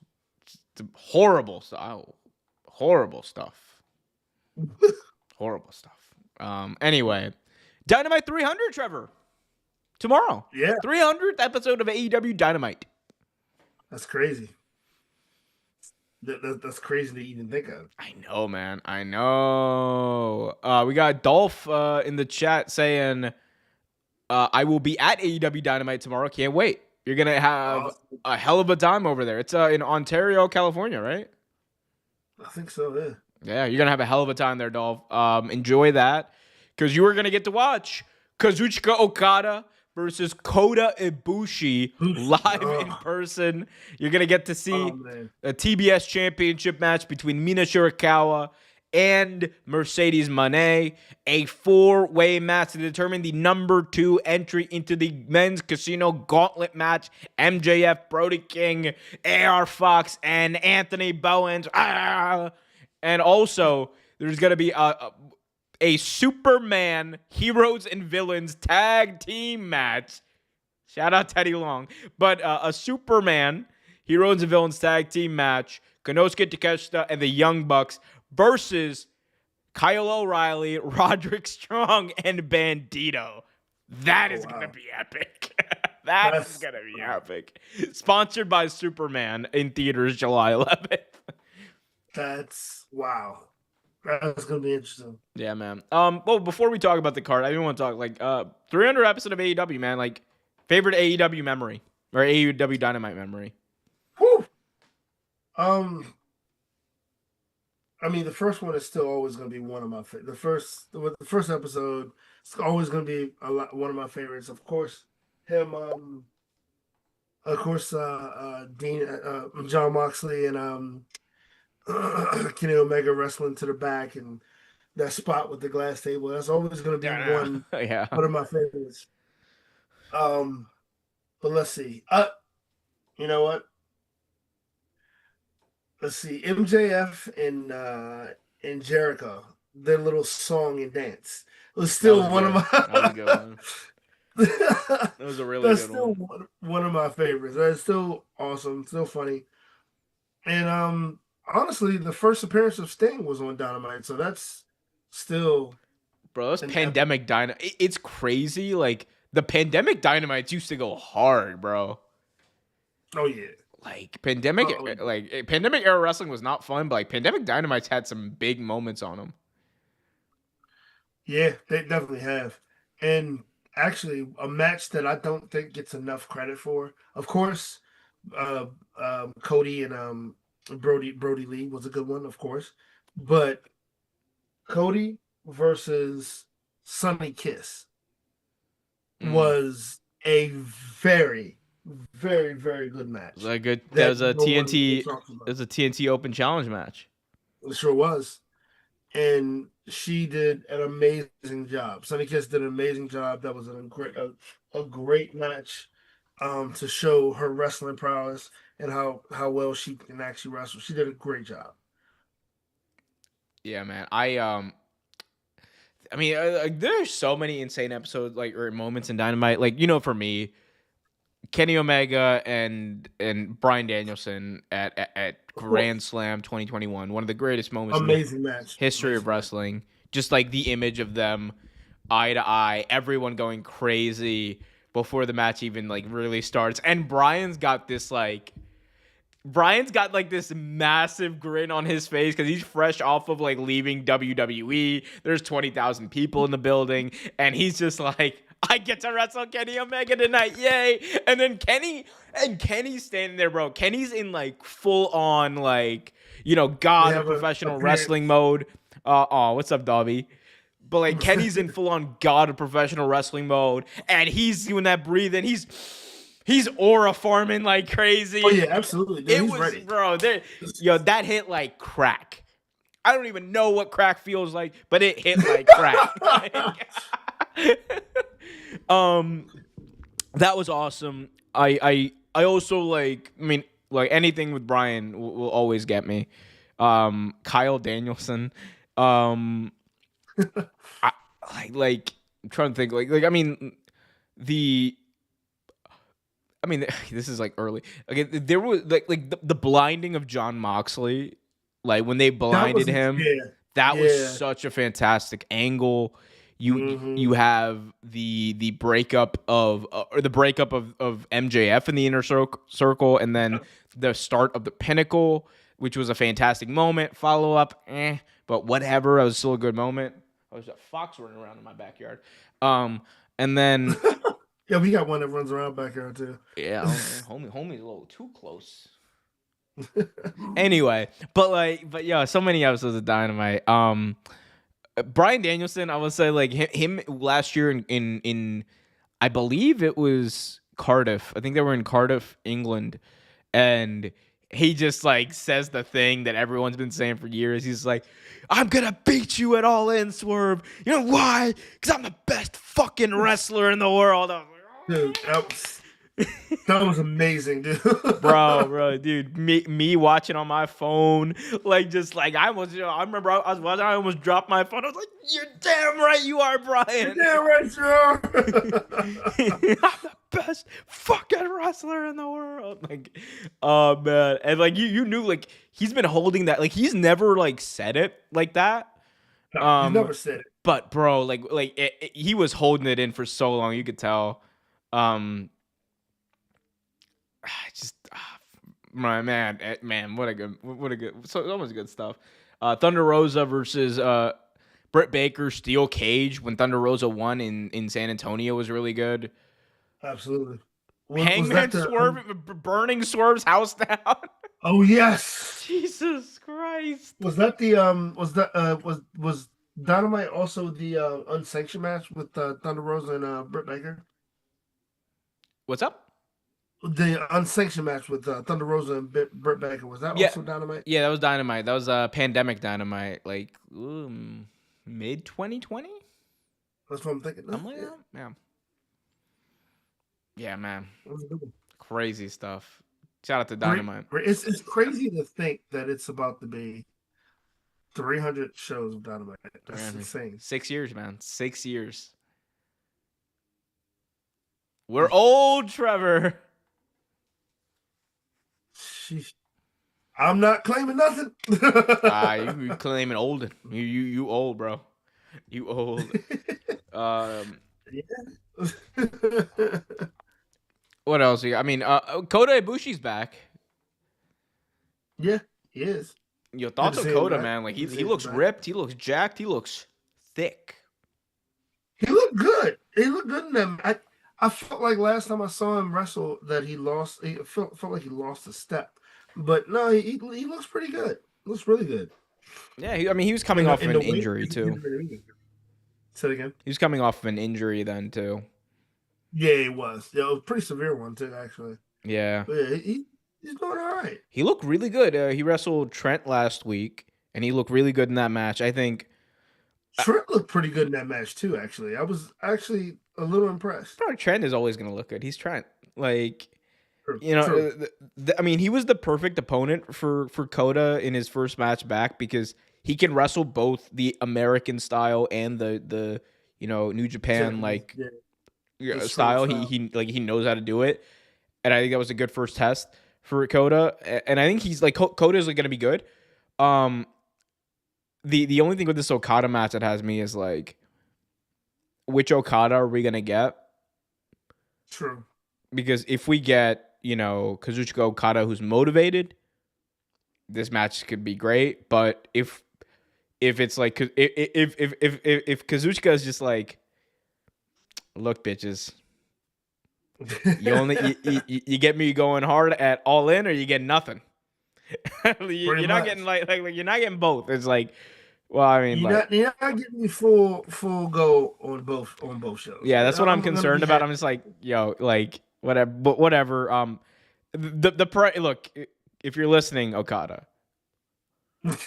horrible stuff. Horrible stuff. Horrible stuff. Anyway, Dynamite 300, Trevor. Tomorrow. Yeah, 300th episode of AEW Dynamite. that's crazy. That's crazy to even think of. I know, man. I know. We got Dolph in the chat saying, I will be at AEW Dynamite tomorrow. Can't wait. You're going to have Awesome. a hell of a time over there. It's in Ontario, California, right? I think so. Yeah. Yeah, you're going to have a hell of a time there, Dolph. Enjoy that because you are going to get to watch Kazuchika Okada versus Kota Ibushi Bushi. live in person. You're going to get to Oh see man. a TBS championship match between Mina Shirakawa and Mercedes Moné, a four-way match to determine the number 2 entry into the men's casino gauntlet match. MJF, Brody King, AR Fox, and Anthony Bowens. And also, there's going to be a Superman Heroes and Villains tag team match. Shout out Teddy Long. But a Superman Heroes and Villains tag team match. Konosuke Takeshita and the Young Bucks versus Kyle O'Reilly, Roderick Strong, and Bandito. That is going to be epic. That's going to be epic. Sponsored by Superman in theaters July 11th. That's wow. That's gonna be interesting. Yeah, man. Well, before we talk about the card, I do want to talk like 300 episode of AEW, man. Like favorite AEW memory or AEW Dynamite memory. Whew. I mean, the first one is still always going to be one of my the first episode. It's always going to be one of my favorites. Of course, him. Dean, John Moxley, and Kenny Omega wrestling to the back, and that spot with the glass table. That's always going to be one of my favorites. But let's see. You know what? Let's see. MJF and Jericho, their little song and dance was still one of my. That was a good one. That was a really good still one of my favorites. That's still awesome, still funny. And honestly, the first appearance of Sting was on Dynamite, so that's still. Bro, those pandemic Dynamite. It's crazy. Like the pandemic Dynamites used to go hard, bro. Oh yeah. Like pandemic era wrestling was not fun, but like pandemic Dynamites had some big moments on them. Yeah, they definitely have. And actually, a match that I don't think gets enough credit for. Of course, Cody and Brody Lee was a good one, of course. But Cody versus Sonny Kiss was a very, very, very good match. It was a good. That was a TNT. It was a TNT Open Challenge match. It sure was. And she did an amazing job. Sonny Kiss did an amazing job. That was a great match to show her wrestling prowess and how well she can actually wrestle. She did a great job. Yeah, man. I mean, there's so many insane episodes or moments in Dynamite. Like, you know, for me, Kenny Omega and Bryan Danielson at Grand Slam 2021, one of the greatest moments in the history of wrestling. Just like the image of them eye to eye, everyone going crazy before the match even like really starts. And Bryan's got this massive grin on his face because he's fresh off of like leaving WWE. There's 20,000 people in the building, and he's just like, I get to wrestle Kenny Omega tonight, yay! And then Kenny's standing there, bro. Kenny's in like full on like, you know, God of professional wrestling mode. What's up, Dobby? But like Kenny's in full on God of professional wrestling mode, and he's doing that breathing. He's aura farming like crazy. Oh yeah, absolutely. Dude, he's ready, bro. That hit like crack. I don't even know what crack feels like, but it hit like crack. That was awesome. I also like. I mean, like anything with Bryan will always get me. Kyle Danielson. I'm trying to think. I mean, this is like early. Okay, there was like the blinding of John Moxley, like when they blinded him. That was such a fantastic angle. You have the breakup of MJF in the inner circle, and then the start of the Pinnacle. which was a fantastic moment. Follow up, but whatever. It was still a good moment. Oh, there's a fox running around in my backyard. And then Yeah, we got one that runs around back here too. yeah, homie's a little too close. Anyway, but yeah, so many episodes of Dynamite. Bryan Danielson, I would say like him last year in I believe it was Cardiff. I think they were in Cardiff, England, and he just like says the thing that everyone's been saying for years. He's like, "I'm gonna beat you at All In, Swerve. You know why? Because I'm the best fucking wrestler in the world." I was like, Dude, that was amazing, dude. bro, dude, me watching on my phone, like just like I was, I remember I was watching, I almost dropped my phone. I was like, "You're damn right, you are, Brian. Yeah, right, sure. I'm the best fucking wrestler in the world." Like, oh man, and like you knew like he's been holding that, like he's never like said it like that. No, you never said it. But bro, he was holding it in for so long, you could tell. Just my man, what a good, so much good stuff. Thunder Rosa versus Britt Baker steel cage when Thunder Rosa won in San Antonio was really good. Absolutely. Hangman Swerve burning Swerve's house down. Oh yes. Jesus Christ. Was that the was Dynamite also the unsanctioned match with Thunder Rosa and Britt Baker? What's up? The unsanctioned match with Thunder Rosa and Britt Baker, was that also Dynamite? Yeah, that was Dynamite. That was Pandemic Dynamite, like mid 2020. That's what I'm thinking. Yeah, man. Crazy stuff. Shout out to Dynamite. It's crazy to think that it's about to be 300 shows of Dynamite. That's insane. 6 years, man. 6 years. We're old, Trevor. Sheesh. I'm not claiming nothing. You claiming old. You old, bro. You old. Yeah. What else? I mean, Kota Ibushi's back. Yeah, he is. Your thoughts on Kota, man? Like he looks ripped. He looks jacked. He looks thick. He looked good. He looked good in them. I felt like last time I saw him wrestle that he lost. He felt like he lost a step, but no, he looks pretty good. Looks really good. Yeah, he was coming off of an injury too. Say it again. He was coming off of an injury then too. Yeah, he was. Yeah, it was a pretty severe one too, actually. Yeah. But yeah, he's doing all right. He looked really good. He wrestled Trent last week, and he looked really good in that match. I think Trent looked pretty good in that match too. Actually, I was actually a little impressed. Bro, Trent is always going to look good. He's Trent. Like, True. you know, I mean, he was the perfect opponent for Kota in his first match back because he can wrestle both the American style and the New Japan style. He knows how to do it, and I think that was a good first test for Kota. And I think he's like Kota's going to be good. The only thing with this Okada match that has me is like, which Okada are we gonna get? True. Because if we get, Kazuchika Okada who's motivated, this match could be great. But if it's like if Kazuchika is just like, look, bitches, you get me going hard at All In, or you get nothing. You're not getting like you're not getting both. It's like, well, I mean, you're not getting me full go on both shows. Yeah, that's what I'm concerned about. I'm just like, like whatever, but whatever. Look, if you're listening, Okada,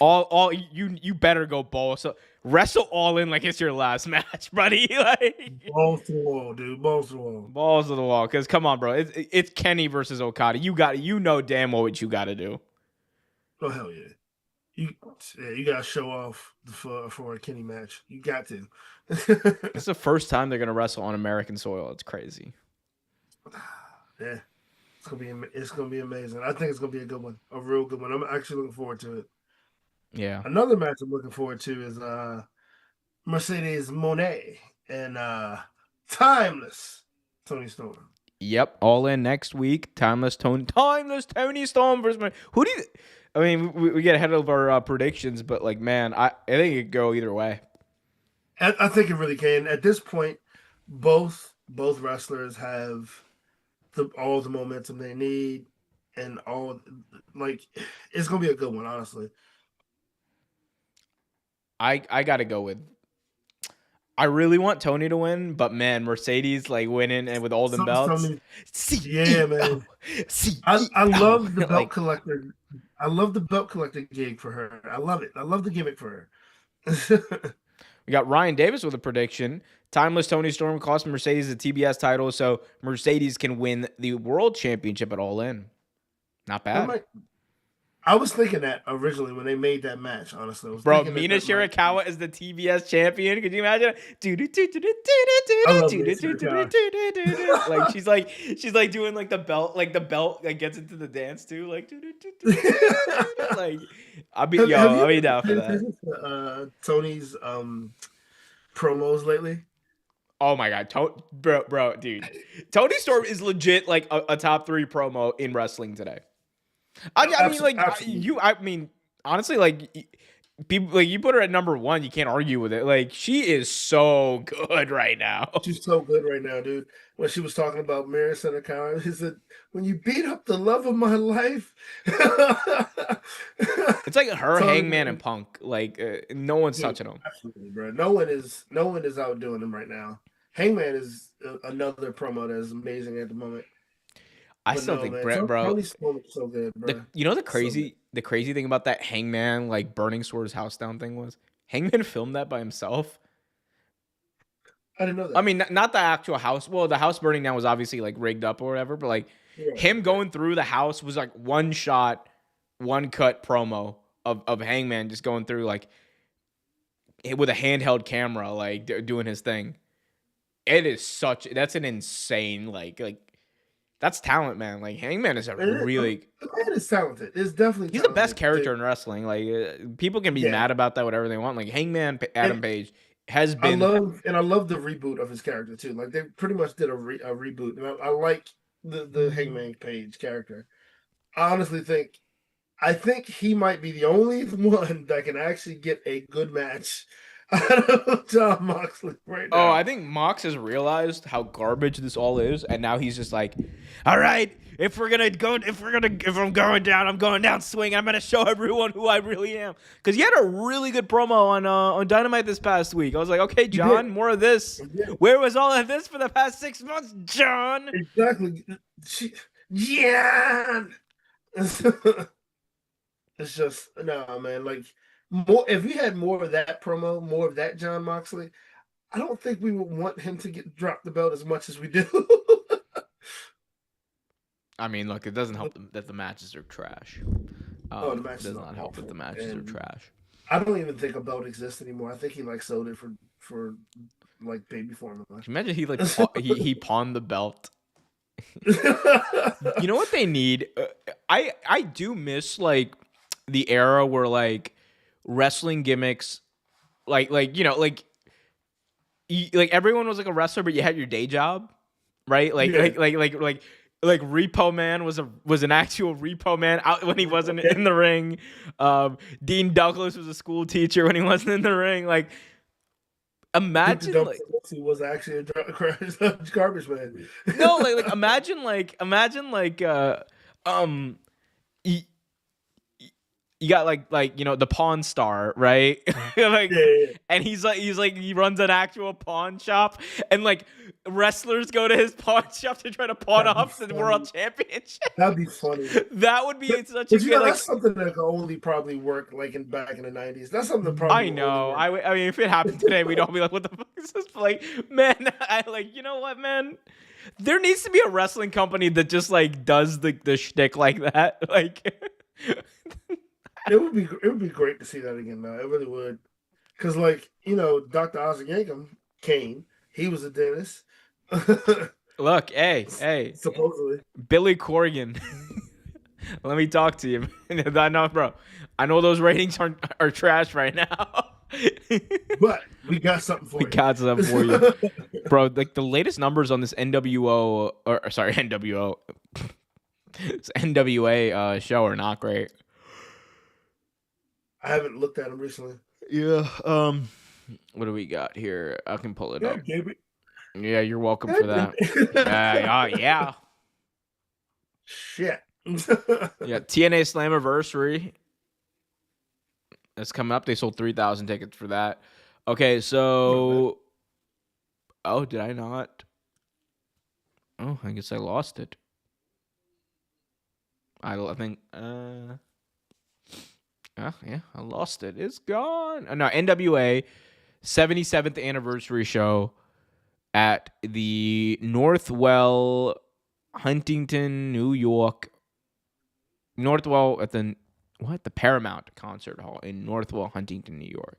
all you better go balls. So wrestle All In like it's your last match, buddy. Like balls to the wall, dude. Balls to the wall. Balls to the wall. Because come on, bro, it's Kenny versus Okada. You damn well what you got to do. Oh hell yeah. You gotta show off for a Kenny match. You got to. It's the first time they're gonna wrestle on American soil. It's crazy. Yeah, it's gonna be amazing. I think it's gonna be a good one, a real good one. I'm actually looking forward to it. Yeah. Another match I'm looking forward to is Mercedes Moné and Timeless Tony Storm. Yep, All In next week. Timeless Tony Storm versus who do you? I mean, we get ahead of our predictions, but like, man, I think it could go either way. I think it really can. At this point, both wrestlers have all the momentum they need, and all like it's gonna be a good one, honestly. I gotta go with. I really want Tony to win, but man, Mercedes like winning and with all them Something's telling belts. me, yeah, CEO, man. I love the CEO. belt Like collector. I love the belt collector gig for her. I love it. I love the gimmick for her. we got Ryan Davis with a prediction. Timeless Tony Storm cost Mercedes the TBS title, so Mercedes can win the World Championship at All In. Not That bad. might. I was thinking that originally when they made that match. Honestly, I was Bro, thinking that Mina that might. Shirakawa is the TBS champion. Could you imagine? I love Mason Ricard. Like she's like doing like the belt like gets into the dance too. Like like Have I'll you be ever down for paid that. attention to Tony's promos lately? Oh my god, bro, dude. Tony Storm is legit like a top 3 promo in wrestling today. I mean, like Absolutely. I mean, honestly, like people like you put her at number 1, you can't argue with it. Like she is so good right now. She's so good right now, dude. When she was talking about Mary Senakawa, he said, "When you beat up the love of my life." It's like her, Tony, Hangman, and Punk. Like no one's dude, touching them. absolutely, bro. No one is outdoing him right now. Hangman is another promo that is amazing at the moment. I But still no, think man, Brett, bro. Tony Storm is so good, bro. The So good. crazy thing about that Hangman like burning Swords house down thing was Hangman filmed that by himself. I didn't know I that. mean, not the actual house. Well, the house burning down was obviously like rigged up or whatever, but like Right, him right. going through the house was like one shot, one cut promo of Hangman just going through like with a handheld camera, like doing his thing. It is that's an insane like that's talent, man. Like Hangman is a really The man is talented. It's definitely he's the best talented. character in wrestling. Like people can be Yeah, mad about that, whatever they want. Like Hangman Adam and Page has I been. love the reboot of his character too. Like they pretty much did a reboot, and I like the Hangman Page character. I honestly think he might be the only one that can actually get a good match out of John Moxley right Oh, I now. think Mox has realized how garbage this all is, and now he's just like, all right, if I'm going down, I'm going down swing. I'm gonna show everyone who I really am. Because he had a really good promo on Dynamite this past week. I was like, okay, He did. John, more of this. He did. Where was all of this for the past 6 months, John? Exactly. Yeah. It's just no, man. Like more, if we had more of that promo, more of that John Moxley, I don't think we would want him to get drop the belt as much as we do. I mean, look, it doesn't help that the matches are trash. Oh, the It matches does are not help that the awful, matches are and trash. I don't even think a belt exists anymore. I think he like sold it for like baby formula. Can you imagine he pawned the belt? You know what they need? I do miss like the era where like wrestling gimmicks, like you know like everyone was like a wrestler, but you had your day job, right? Yeah, Like Repo Man was an actual Repo Man out when he wasn't yeah. in the ring. Dean Douglas was a school teacher when he wasn't in the ring. Like Pete the imagine like Dumpster was actually a garbage man. no like imagine um you, you got like you know the Pawn Star, right? Like Yeah, yeah, and he's like he runs an actual pawn shop and like wrestlers go to his pawn shop to try to pawn that'd be off the funny. world championship. That'd be funny. That would But, be such a but you good know, like that's something that could only probably work like in back in the '90s. That's something that probably I would only know. work. I mean, if it happened today, we'd all be like, "What the fuck is this?" But, like, man, I like. You know what, man? There needs to be a wrestling company that just like does the shtick like that. Like, It would be great to see that again. Though it really would, because like Dr. Ozzy Yankum Kane, he was a dentist. look, hey, Supposedly. Billy Corgan. Let me talk to you. I know, bro. I know those ratings are trash right now. But we got something for We you. got something for you, bro. Like the latest numbers on this NWO NWO, this NWA show are not great. I haven't looked at them recently. Yeah. What do we got here? I can pull it Yeah, up. baby. Yeah, you're welcome Yeah, for that. Yeah, baby. yeah, yeah. Shit. Yeah, TNA Slammiversary that's coming up. They sold 3,000 tickets for that. Okay, Not bad. so oh, did I not? Oh, I guess I lost it. I think yeah, I lost it. It's gone. No, NWA 77th anniversary show at the Northwell Huntington, New York. Northwell at the Paramount Concert Hall in Northwell, Huntington, New York.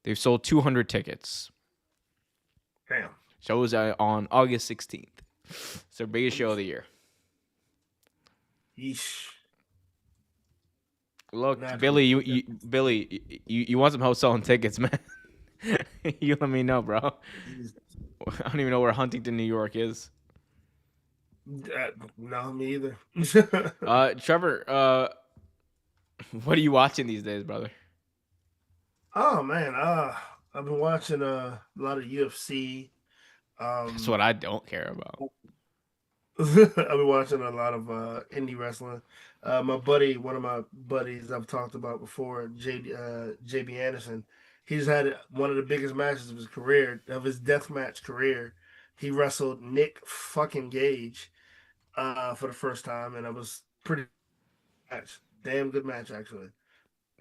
They've sold 200 tickets. Damn. Show was on August 16th. It's their biggest show of the year. Yeesh. Look, Naturally. Billy, you want some help selling tickets, man? You let me know, bro. Jeez. I don't even know where Huntington, New York is. No, me either. Trevor, what are you watching these days, brother? Oh man, I've been watching a lot of UFC. That's what Um, I don't care about. I've been watching a lot of indie wrestling. My buddy, one of my buddies I've talked about before, JB Anderson, he's had one of the biggest matches of his career, of his deathmatch career. He wrestled Nick fucking Gage for the first time, and it was pretty match. Damn good match actually.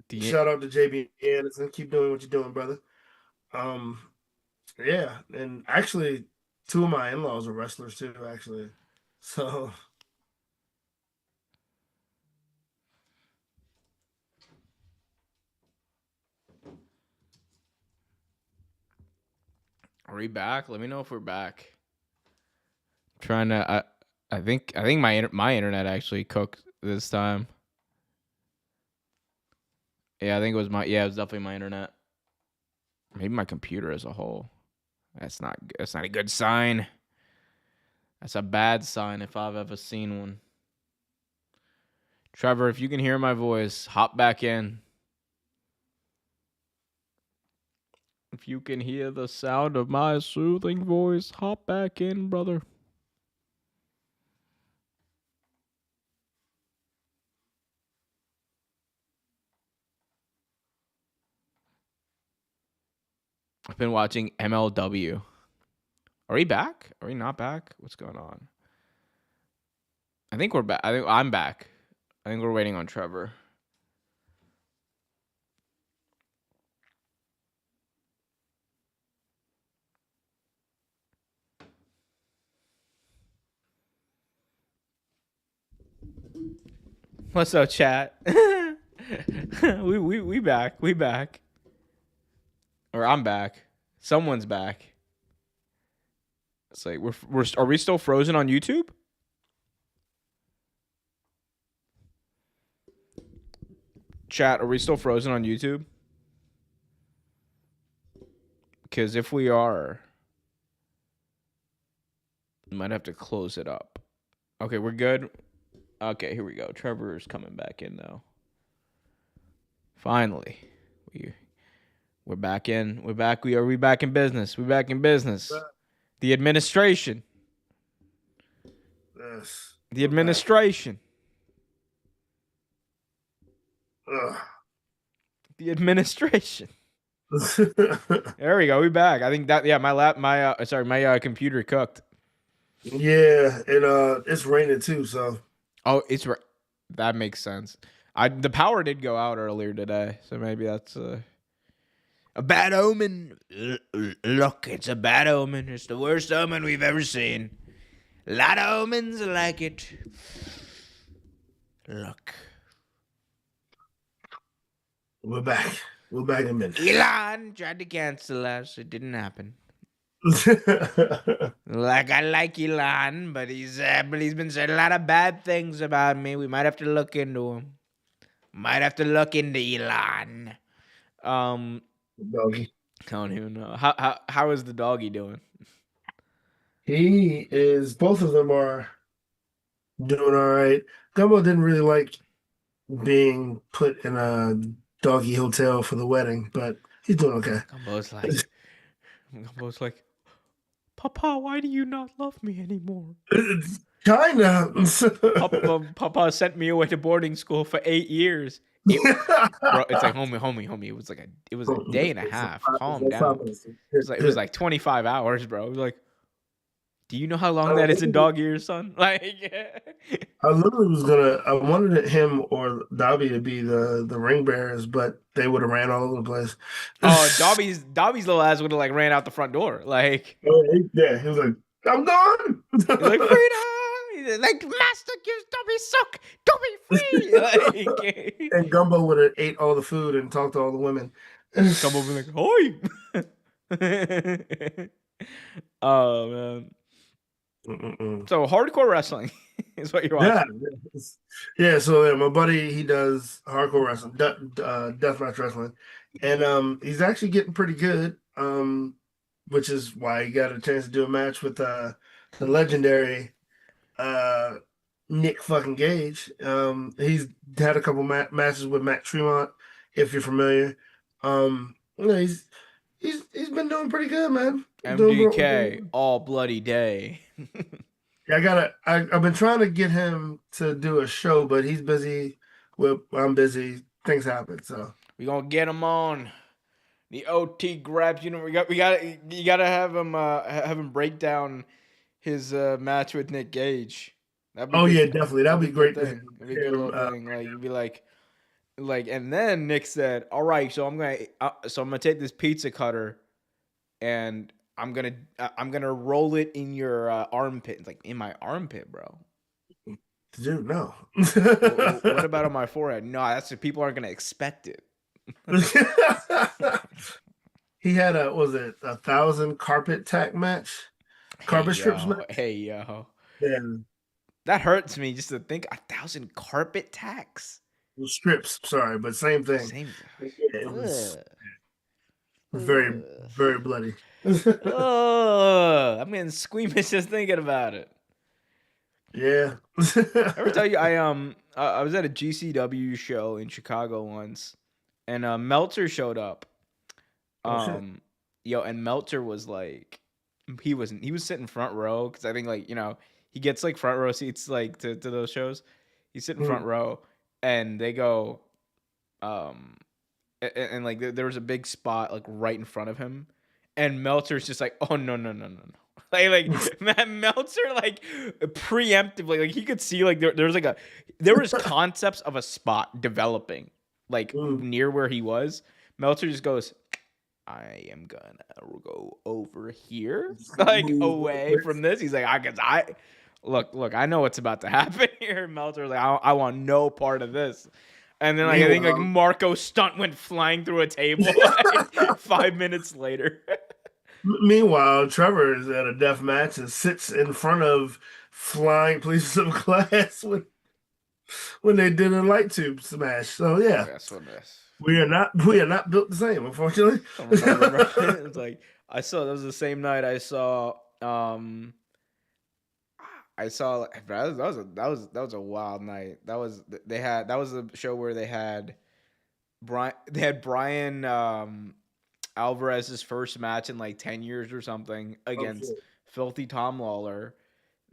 The Shout out to JB Anderson. Keep doing what you're doing, brother. Um, yeah, and actually, two of my in-laws are wrestlers too. Actually, so Are we back? Let me know if we're back. Trying to. I think my internet actually cooked this time. Yeah, I think it was my. Yeah, it was definitely my internet. Maybe my computer as a whole. That's not a good sign. That's a bad sign if I've ever seen one. Trevor, if you can hear my voice, hop back in. If you can hear the sound of my soothing voice, hop back in, brother. I've been watching MLW. Are we back? Are we not back? What's going on? I think we're back. I think I'm back. I think we're waiting on Trevor. What's up, chat? We back. We back. Or I'm back. Someone's back. It's like we're are we still frozen on YouTube? Chat, are we still frozen on YouTube? Because if we are, we might have to close it up. Okay, we're good. Okay, here we go. Trevor's coming back in now. Finally, we're back in. We're back. We back in business. We back in business. The administration. yes, The we're back. administration. Ugh. The administration. There we go. We back. I think that my computer cooked. Yeah, and it's raining too, so Oh, it's right. That makes sense. The power did go out earlier today, so maybe that's a bad omen. Look, it's a bad omen. It's the worst omen we've ever seen. A lot of omens like it. Look. we're back. We're back in a minute. Elon tried to cancel us. It didn't happen. Like, I like Elon, but he's been saying a lot of bad things about me. We might have to look into him. Might have to look into Elon. Doggy. I don't even know. How is the doggy doing? He is. Both of them are doing all right. Gumbo didn't really like being put in a doggy hotel for the wedding, but he's doing okay. Gumbo's like, Gumbo's like, Papa, why do you not love me anymore? Kinda. Papa sent me away to boarding school for 8 years. It, bro, it's like homie. It was a day and a half. Calm down. It was like 25 hours, bro. It was like, do you know how long that is in dog years, son? Like, I literally was gonna. I wanted him or Dobby to be the ring bearers, but they would have ran all over the oh, place. Dobby's little ass would have like ran out the front door. Like, Yeah, he was like, "I'm gone." he's like, freedom. He's like, master gives Dobby suck. Dobby free. Like, And Gumbo would have ate all the food and talked to all the women. come over like, hoi. Oh man. Mm-mm. So hardcore wrestling is what you're Yeah, watching. yeah. So my buddy, he does hardcore wrestling, deathmatch wrestling, and he's actually getting pretty good. Which is why he got a chance to do a match with the legendary uh Nick fucking Gage. He's had a couple matches with Matt Tremont, if you're familiar. He's been doing pretty good, man. MDK all bloody day. Yeah, I've been trying to get him to do a show, but he's busy. I'm busy. Things happen. So We gonna get him on the OT Graps. You know, you gotta have him break down his match with Nick Gage. That'd be oh good. yeah, definitely. That'd That'd be be a good great to thing. That'd be a hear good him. little thing. Like you'd be like, and then Nick said, "All right, so I'm gonna take this pizza cutter and I'm gonna roll it in your armpit." It's like in my armpit, bro. Dude, no. What about on my forehead? No, that's people aren't gonna expect it. He had was it 1,000 carpet tack match, carpet strips match? Hey yo, Yeah, that hurts me just to think 1,000 carpet tacks. strips. Sorry, but same thing. Same. Yeah, it was Ugh. very, Ugh. very bloody. I'm getting squeamish just thinking about it. Yeah. I ever tell you I was at a GCW show in Chicago once, and Meltzer showed up. Oh shit. Yo, and Meltzer was like, he was sitting front row because I think like he gets like front row seats like to those shows. He's sitting front Mm. row, and they go, and like there was a big spot like right in front of him, and Meltzer's just like, oh no. Like Meltzer like preemptively like he could see like there was concepts of a spot developing like Mm. near where he was. Meltzer just goes, I am gonna go over here, like Move real away quick. from this. He's like, I look, I know what's about to happen here. Meltzer's like, I want no part of this. And then like I think like Meanwhile, Marco Stunt went flying through a table like 5 minutes later. meanwhile, Trevor is at a death match and sits in front of flying pieces of glass when they did a light tube smash. So yeah, That's what this. we are not built the same, unfortunately. I remember, bro. It's like I saw that was the same night I saw like, bro, that was a wild night. That was a show where they had Brian Alvarez's first match in like 10 years or something Oh against shit. Filthy Tom Lawler.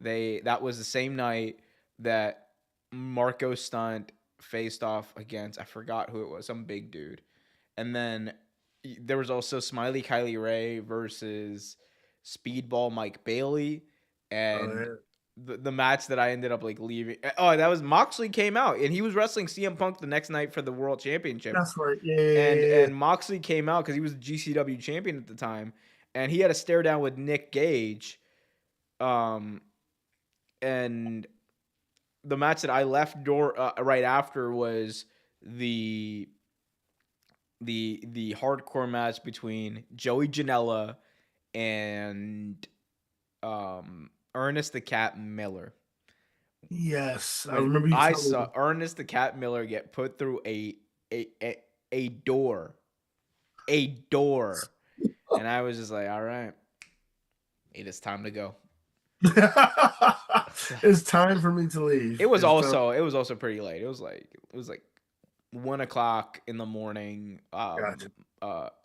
That was the same night that Marco Stunt faced off against, I forgot who it was, some big dude. And then there was also Smiley Kylie Ray versus Speedball Mike Bailey, Oh and yeah. the match that I ended up like leaving. Oh, that was Moxley came out and he was wrestling CM Punk the next night for the World Championship. That's right. Yeah, And yeah, yeah. and Moxley came out because he was the GCW champion at the time, and he had a stare down with Nick Gage. Um, and the match that I left right after was the the hardcore match between Joey Janela and Ernest the Cat Miller. Yes, I When remember you I telling saw me. Ernest the Cat Miller get put through a a, a door, a door, and I was just like, all right, it is time to go. It's time for me to leave. It was It's time. also it was also pretty late. It was like 1 o'clock in the morning, Gotcha.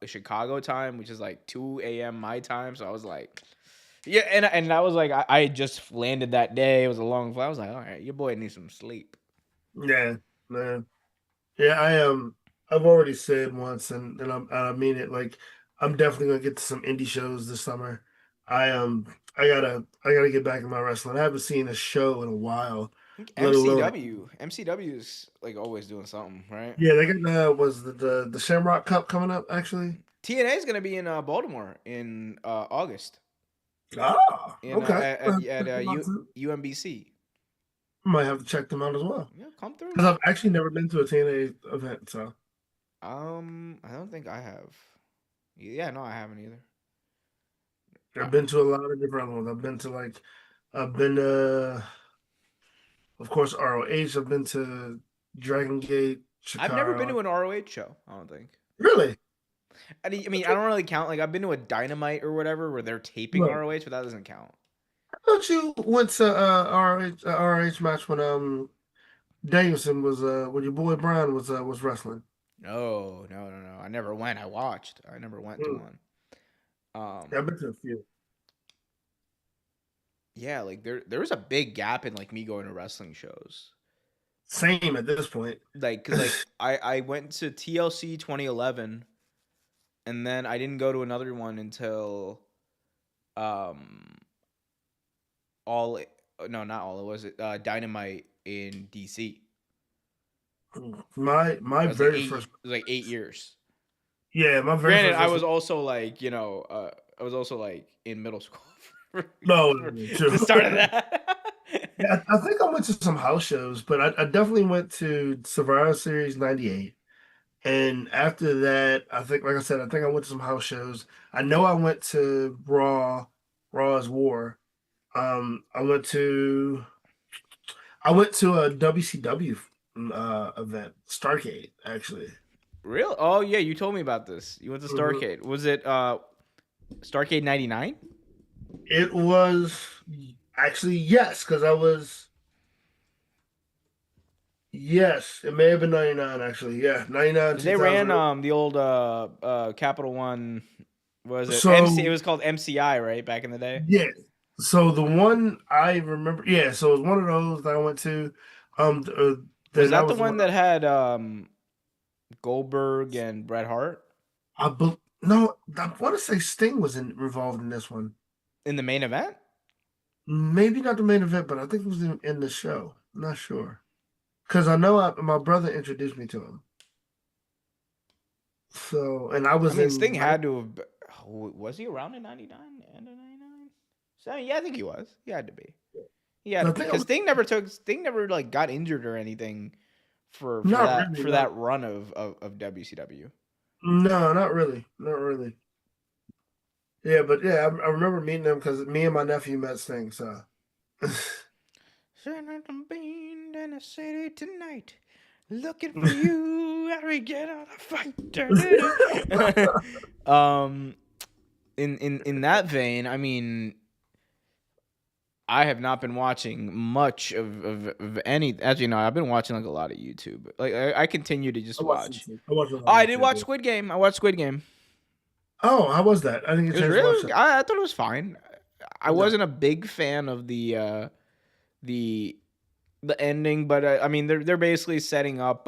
Chicago time, which is like 2 a.m. my time. So I was like, yeah, and I was like, I had just landed that day. It was a long flight. I was like, all right, your boy needs some sleep. Yeah, man. Yeah, I've already said once, I mean it. Like, I'm definitely gonna get to some indie shows this summer. I I gotta get back in my wrestling. I haven't seen a show in a while, I think let alone. MCW is like always doing something, right? Yeah, they got was the Shamrock Cup coming up actually. TNA is gonna be in Baltimore in August Ah, in okay. at UMBC. I might have to check them out as well Yeah, come through, because man. I've actually never been to a TNA event. So I don't think I have. Yeah, no, I haven't either. I've been to a lot of different ones. I've been to, of course, ROH. I've been to Dragon Gate, I've never been Chicago. to an ROH show. I don't think. Really? I mean, I don't really count. Like, I've been to a Dynamite or whatever where they're taping Look, ROH, but that doesn't count. I thought you went to ROH match when Danielson was when your boy Brian was wrestling. No, no, no, no. I never went. I watched. I never went to Mm. one. Yeah, I've Um, been to a few. yeah, like there was a big gap in like me going to wrestling shows. Same at this point. Like, cause like I went to TLC 2011, and then I didn't go to another one until um all no, not all, it was Dynamite in DC. My That was like very eight. first. It was like 8 years. Yeah, my very Granted, first I was wrestling. also like, I was also like in middle school for, No, no, for no, the true. start of that. Yeah, I think I went to some house shows, but I definitely went to Survivor Series '98. And after that, I think, like I said, I think I went to some house shows. I know I went to Raw's War. I went to a WCW event, Starcade, actually. Real? Oh yeah, you told me about this. You went to Mhm. Starcade. Was it Starcade 99? It was actually yes, because I was yes, it may have been '99 actually. Yeah, '99, They ran 2000. the old Capital One, was it MC, it So was called MCI, right, back in the day? yeah. So the one I remember, yeah. So it was one of those that I went to. Was Then that that the was the one one that had Goldberg and Bret Hart no, I want to say Sting was involved in this one. in the main event? Maybe not the main event, but I think it was in the show. I'm not sure because I know my brother introduced me to him. So and I I was mean, Sting in had to have. Was he around in '99? End of '99? So yeah, I think he was. He had to be. He had so to I be think I because was Sting never like got injured or anything not really for no, that run of WCW. no, not really, not really. Yeah, but yeah, I remember meeting them because me and my nephew met Sting. So Sitting at the bean in the city tonight, looking for you. Every get on a fight. um, in that vein, I mean, I have not been watching much of any. As you know, I've been watching like a lot of YouTube. Like I continue to just I watched watch. YouTube. I watched a Oh, lot of I did YouTube. watch Yeah. Squid Game. I watched Squid Game. Oh, how was that? I didn't get It a was chance to watch really. that. I thought it was fine. I Okay. wasn't a big fan of the the ending, but I mean they're basically setting up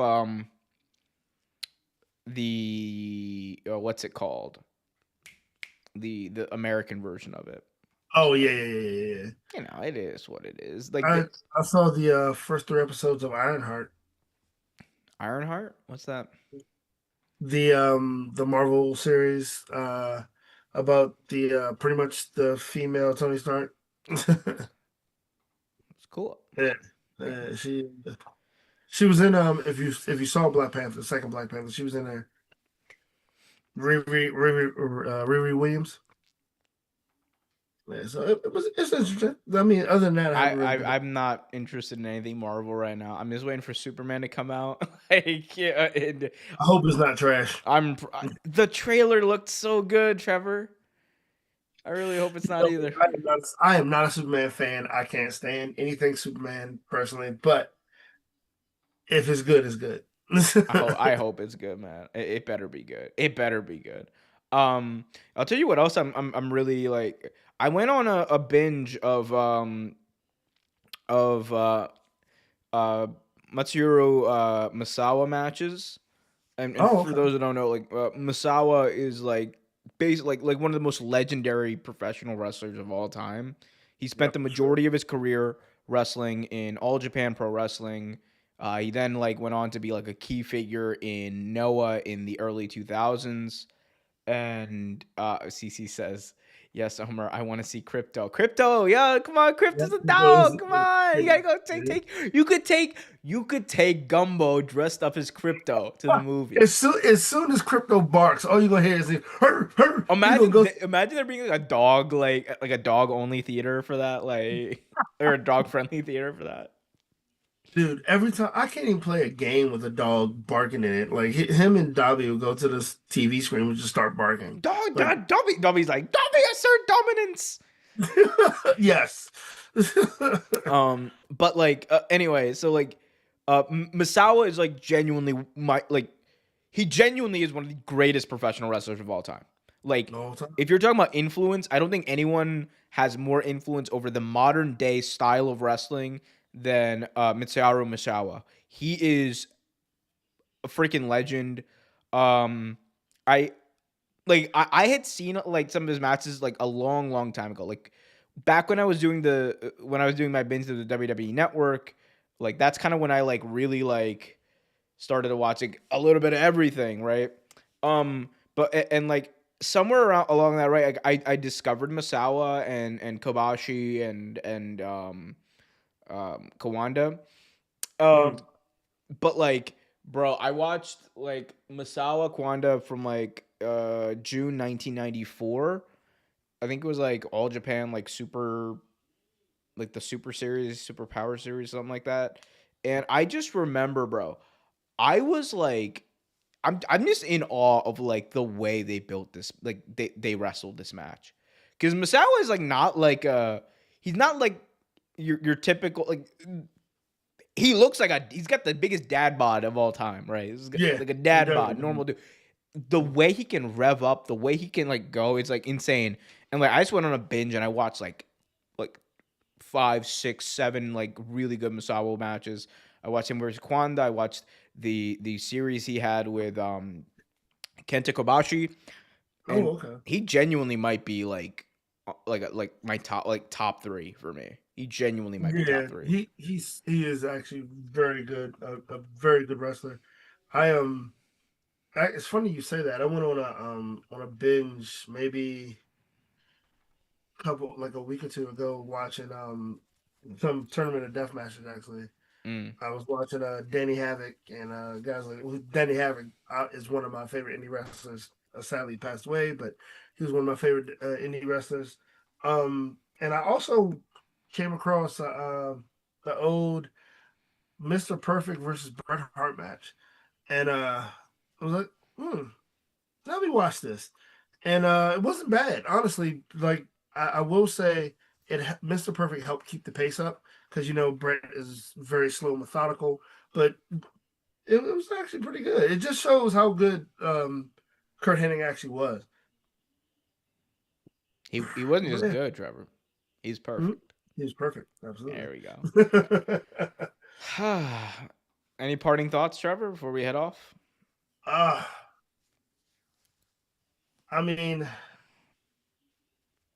the what's it called, the American version of it. Oh So yeah. it is what it is. Like I the I saw the first three episodes of Ironheart, Ironheart. What's that? the Marvel series about the pretty much the female Tony Stark. It's cool. Yeah, she was in if you saw Black Panther, the second Black Panther, she was in there. Riri Williams. Yeah, so it's interesting. I mean, other than that, I haven't really been. I'm not interested in anything Marvel right now. I'm just waiting for Superman to come out. Like yeah, and I hope it's not trash. the trailer looked so good, Trevor. I really hope it's not either. I am not a Superman fan. I can't stand anything Superman personally, but if it's good, it's good. I hope it's good, man. It better be good. It better be good. I'll tell you what else I'm really like. I went on a binge of uh Matsuro Masawa matches. And Oh, for okay. those that don't know, like Masawa is like like one of the most legendary professional wrestlers of all time. He spent Yep, the for sure. majority of his career wrestling in All Japan Pro Wrestling. He then like went on to be like a key figure in Noah in the early 2000s. And CC says, "Yes, Homer, I want to see Crypto. Crypto, yeah, come on, Yep, Crypto's a it goes. dog. Come on, you gotta go Yeah. You could take Gumbo dressed up as Crypto to the movie. As soon as crypto barks, all you're gonna hear is her, her. You're gonna go. Imagine there being like a dog, like a dog only theater for that, like or a dog friendly theater for that. Dude, every time I can't even play a game with a dog barking in it. Like him and Dobby will go to this TV screen and just start barking. Like, Dobby's like Dobby assert dominance. yes. But like anyway, so like Misawa is like genuinely he genuinely is one of the greatest professional wrestlers of all time. Like No time. if you're talking about influence, I don't think anyone has more influence over the modern day style of wrestling than Mitsuharu Misawa. He is a freaking legend. Um I I had seen like some of his matches like a long time ago. Like back when I was doing my binge to the WWE Network, like that's kind of when I like really like started to watch like a little bit of everything, right? But like somewhere around along that right, like, I discovered Masawa and Kobashi and Kawanda. Um, Mm. but like, bro, I watched like Masawa Kwanda from like June 1994. I think it was like All Japan like super like the Super Series, Super Power Series, something like that. And I just remember, bro, I was like I'm just in awe of like the way they built this, like they wrestled this match. Cuz Masawa is like not like he's not like your typical like he looks like he's got the biggest dad bod of all time, right? He's got, Yeah, like a he dad bod, definitely. normal dude. The way he can rev up, the way he can like go, it's like insane. And like I just went on a binge and I watched like five, six, seven like really good Masawa matches. I watched him versus Kwanda. I watched the series he had with Kenta Kobashi, Oh, and okay. he genuinely might be like my top three for me. He genuinely might be top Yeah, three. he is actually very good, a very good wrestler. I it's funny you say that. I went on a binge maybe couple like a week or two ago watching some tournament of death matches actually. Mm. I was watching Danny Havoc and guys like Danny Havoc is one of my favorite indie wrestlers. Sadly passed away, but he was one of my favorite indie wrestlers. And I also came across the old Mr. Perfect versus Bret Hart match, and I was like, let me watch this, and it wasn't bad, honestly. Like I will say, Mr. Perfect helped keep the pace up because Brett is very slow, methodical, but it was actually pretty good. It just shows how good Kurt Hennig actually was. He wasn't But just yeah, good, Trevor. He's mhm. perfect. He was perfect, absolutely. There we go. Any parting thoughts, Trevor, before we head off? uh, I mean,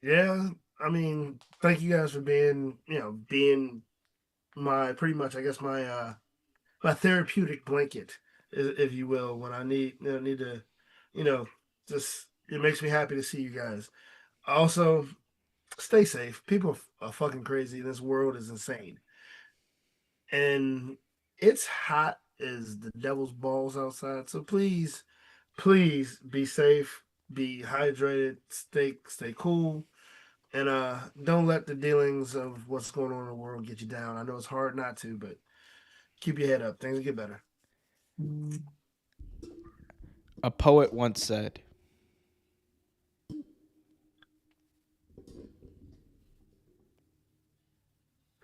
yeah, I mean, thank you guys for being my pretty much, I guess my therapeutic blanket, if you will, when I need to, you know, just it makes me happy to see you guys. Also, stay safe. People are fucking crazy. This world is insane, and it's hot as the devil's balls outside. So please be safe, be hydrated, stay cool, and don't let the dealings of what's going on in the world get you down. I know it's hard not to, but keep your head up. Things will get better. A poet once said,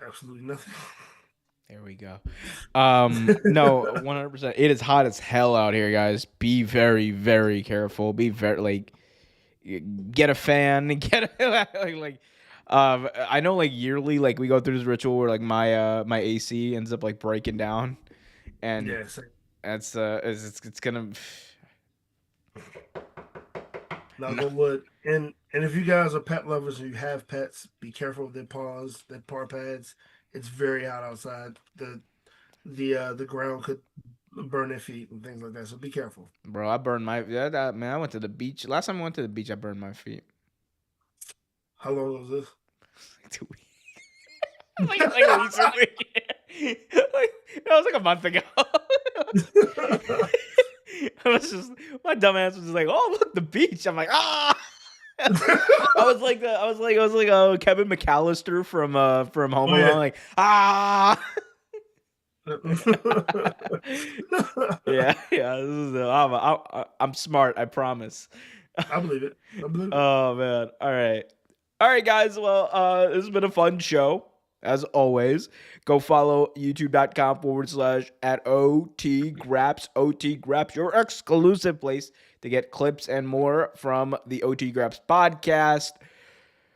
Absolutely nothing. There we go. No, 100%. It is hot as hell out here, guys. Be very, very careful. Be very get a fan. Get a, I know like yearly, like we go through this ritual where like my AC ends up like breaking down, and Yeah, same. that's it's gonna. Knock on wood. And if you guys are pet lovers and you have pets, be careful with their paws, their paw pads. It's very hot outside. The ground could burn their feet and things like that. So be careful. Bro, I burned my man. I went to the beach. Last time I went to the beach, I burned my feet. How long was Like 2 weeks. like recently. Like that was like a month ago. this? I was just my dumb ass was just like, oh look, the beach. I'm like, ah. I was like Kevin McAllister from Home Oh Alone, yeah. like ah. Yeah, yeah. I'm smart. I promise. I believe it. I believe it. Oh man. All right, guys. Well, this has been a fun show. As always, go follow youtube.com/at OT Graps. OT Graps, your exclusive place to get clips and more from the OT Graps podcast.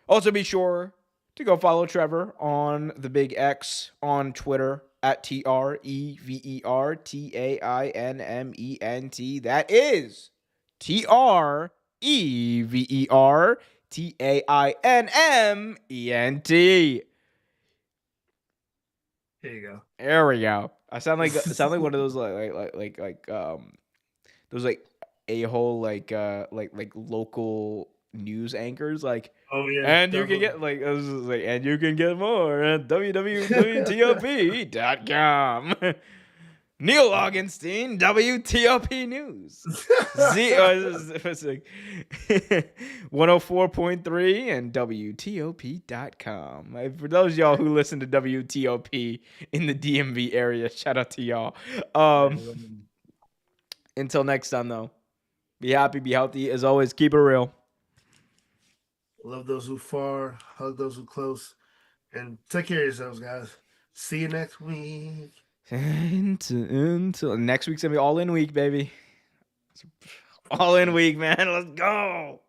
Also, be sure to go follow Trevor on the Big X on Twitter at TREVERTAINMENT. That is TREVERTAINMENT. Here you go. There we go. I sound like one of those those like a hole like local news anchors like, Oh yeah, and you can definitely. get like I was just like, and you can get more at www.top.com. Neil Augenstein, WTOP News. It's like 104.3 and WTOP.com. For those of y'all who listen to WTOP in the DMV area, shout out to y'all. Until next time, though, be happy, be healthy. As always, keep it real. Love those who far, hug those who close, and take care of yourselves, guys. See you next week. Until next week's gonna be all in week, baby. All in week, man. Let's go.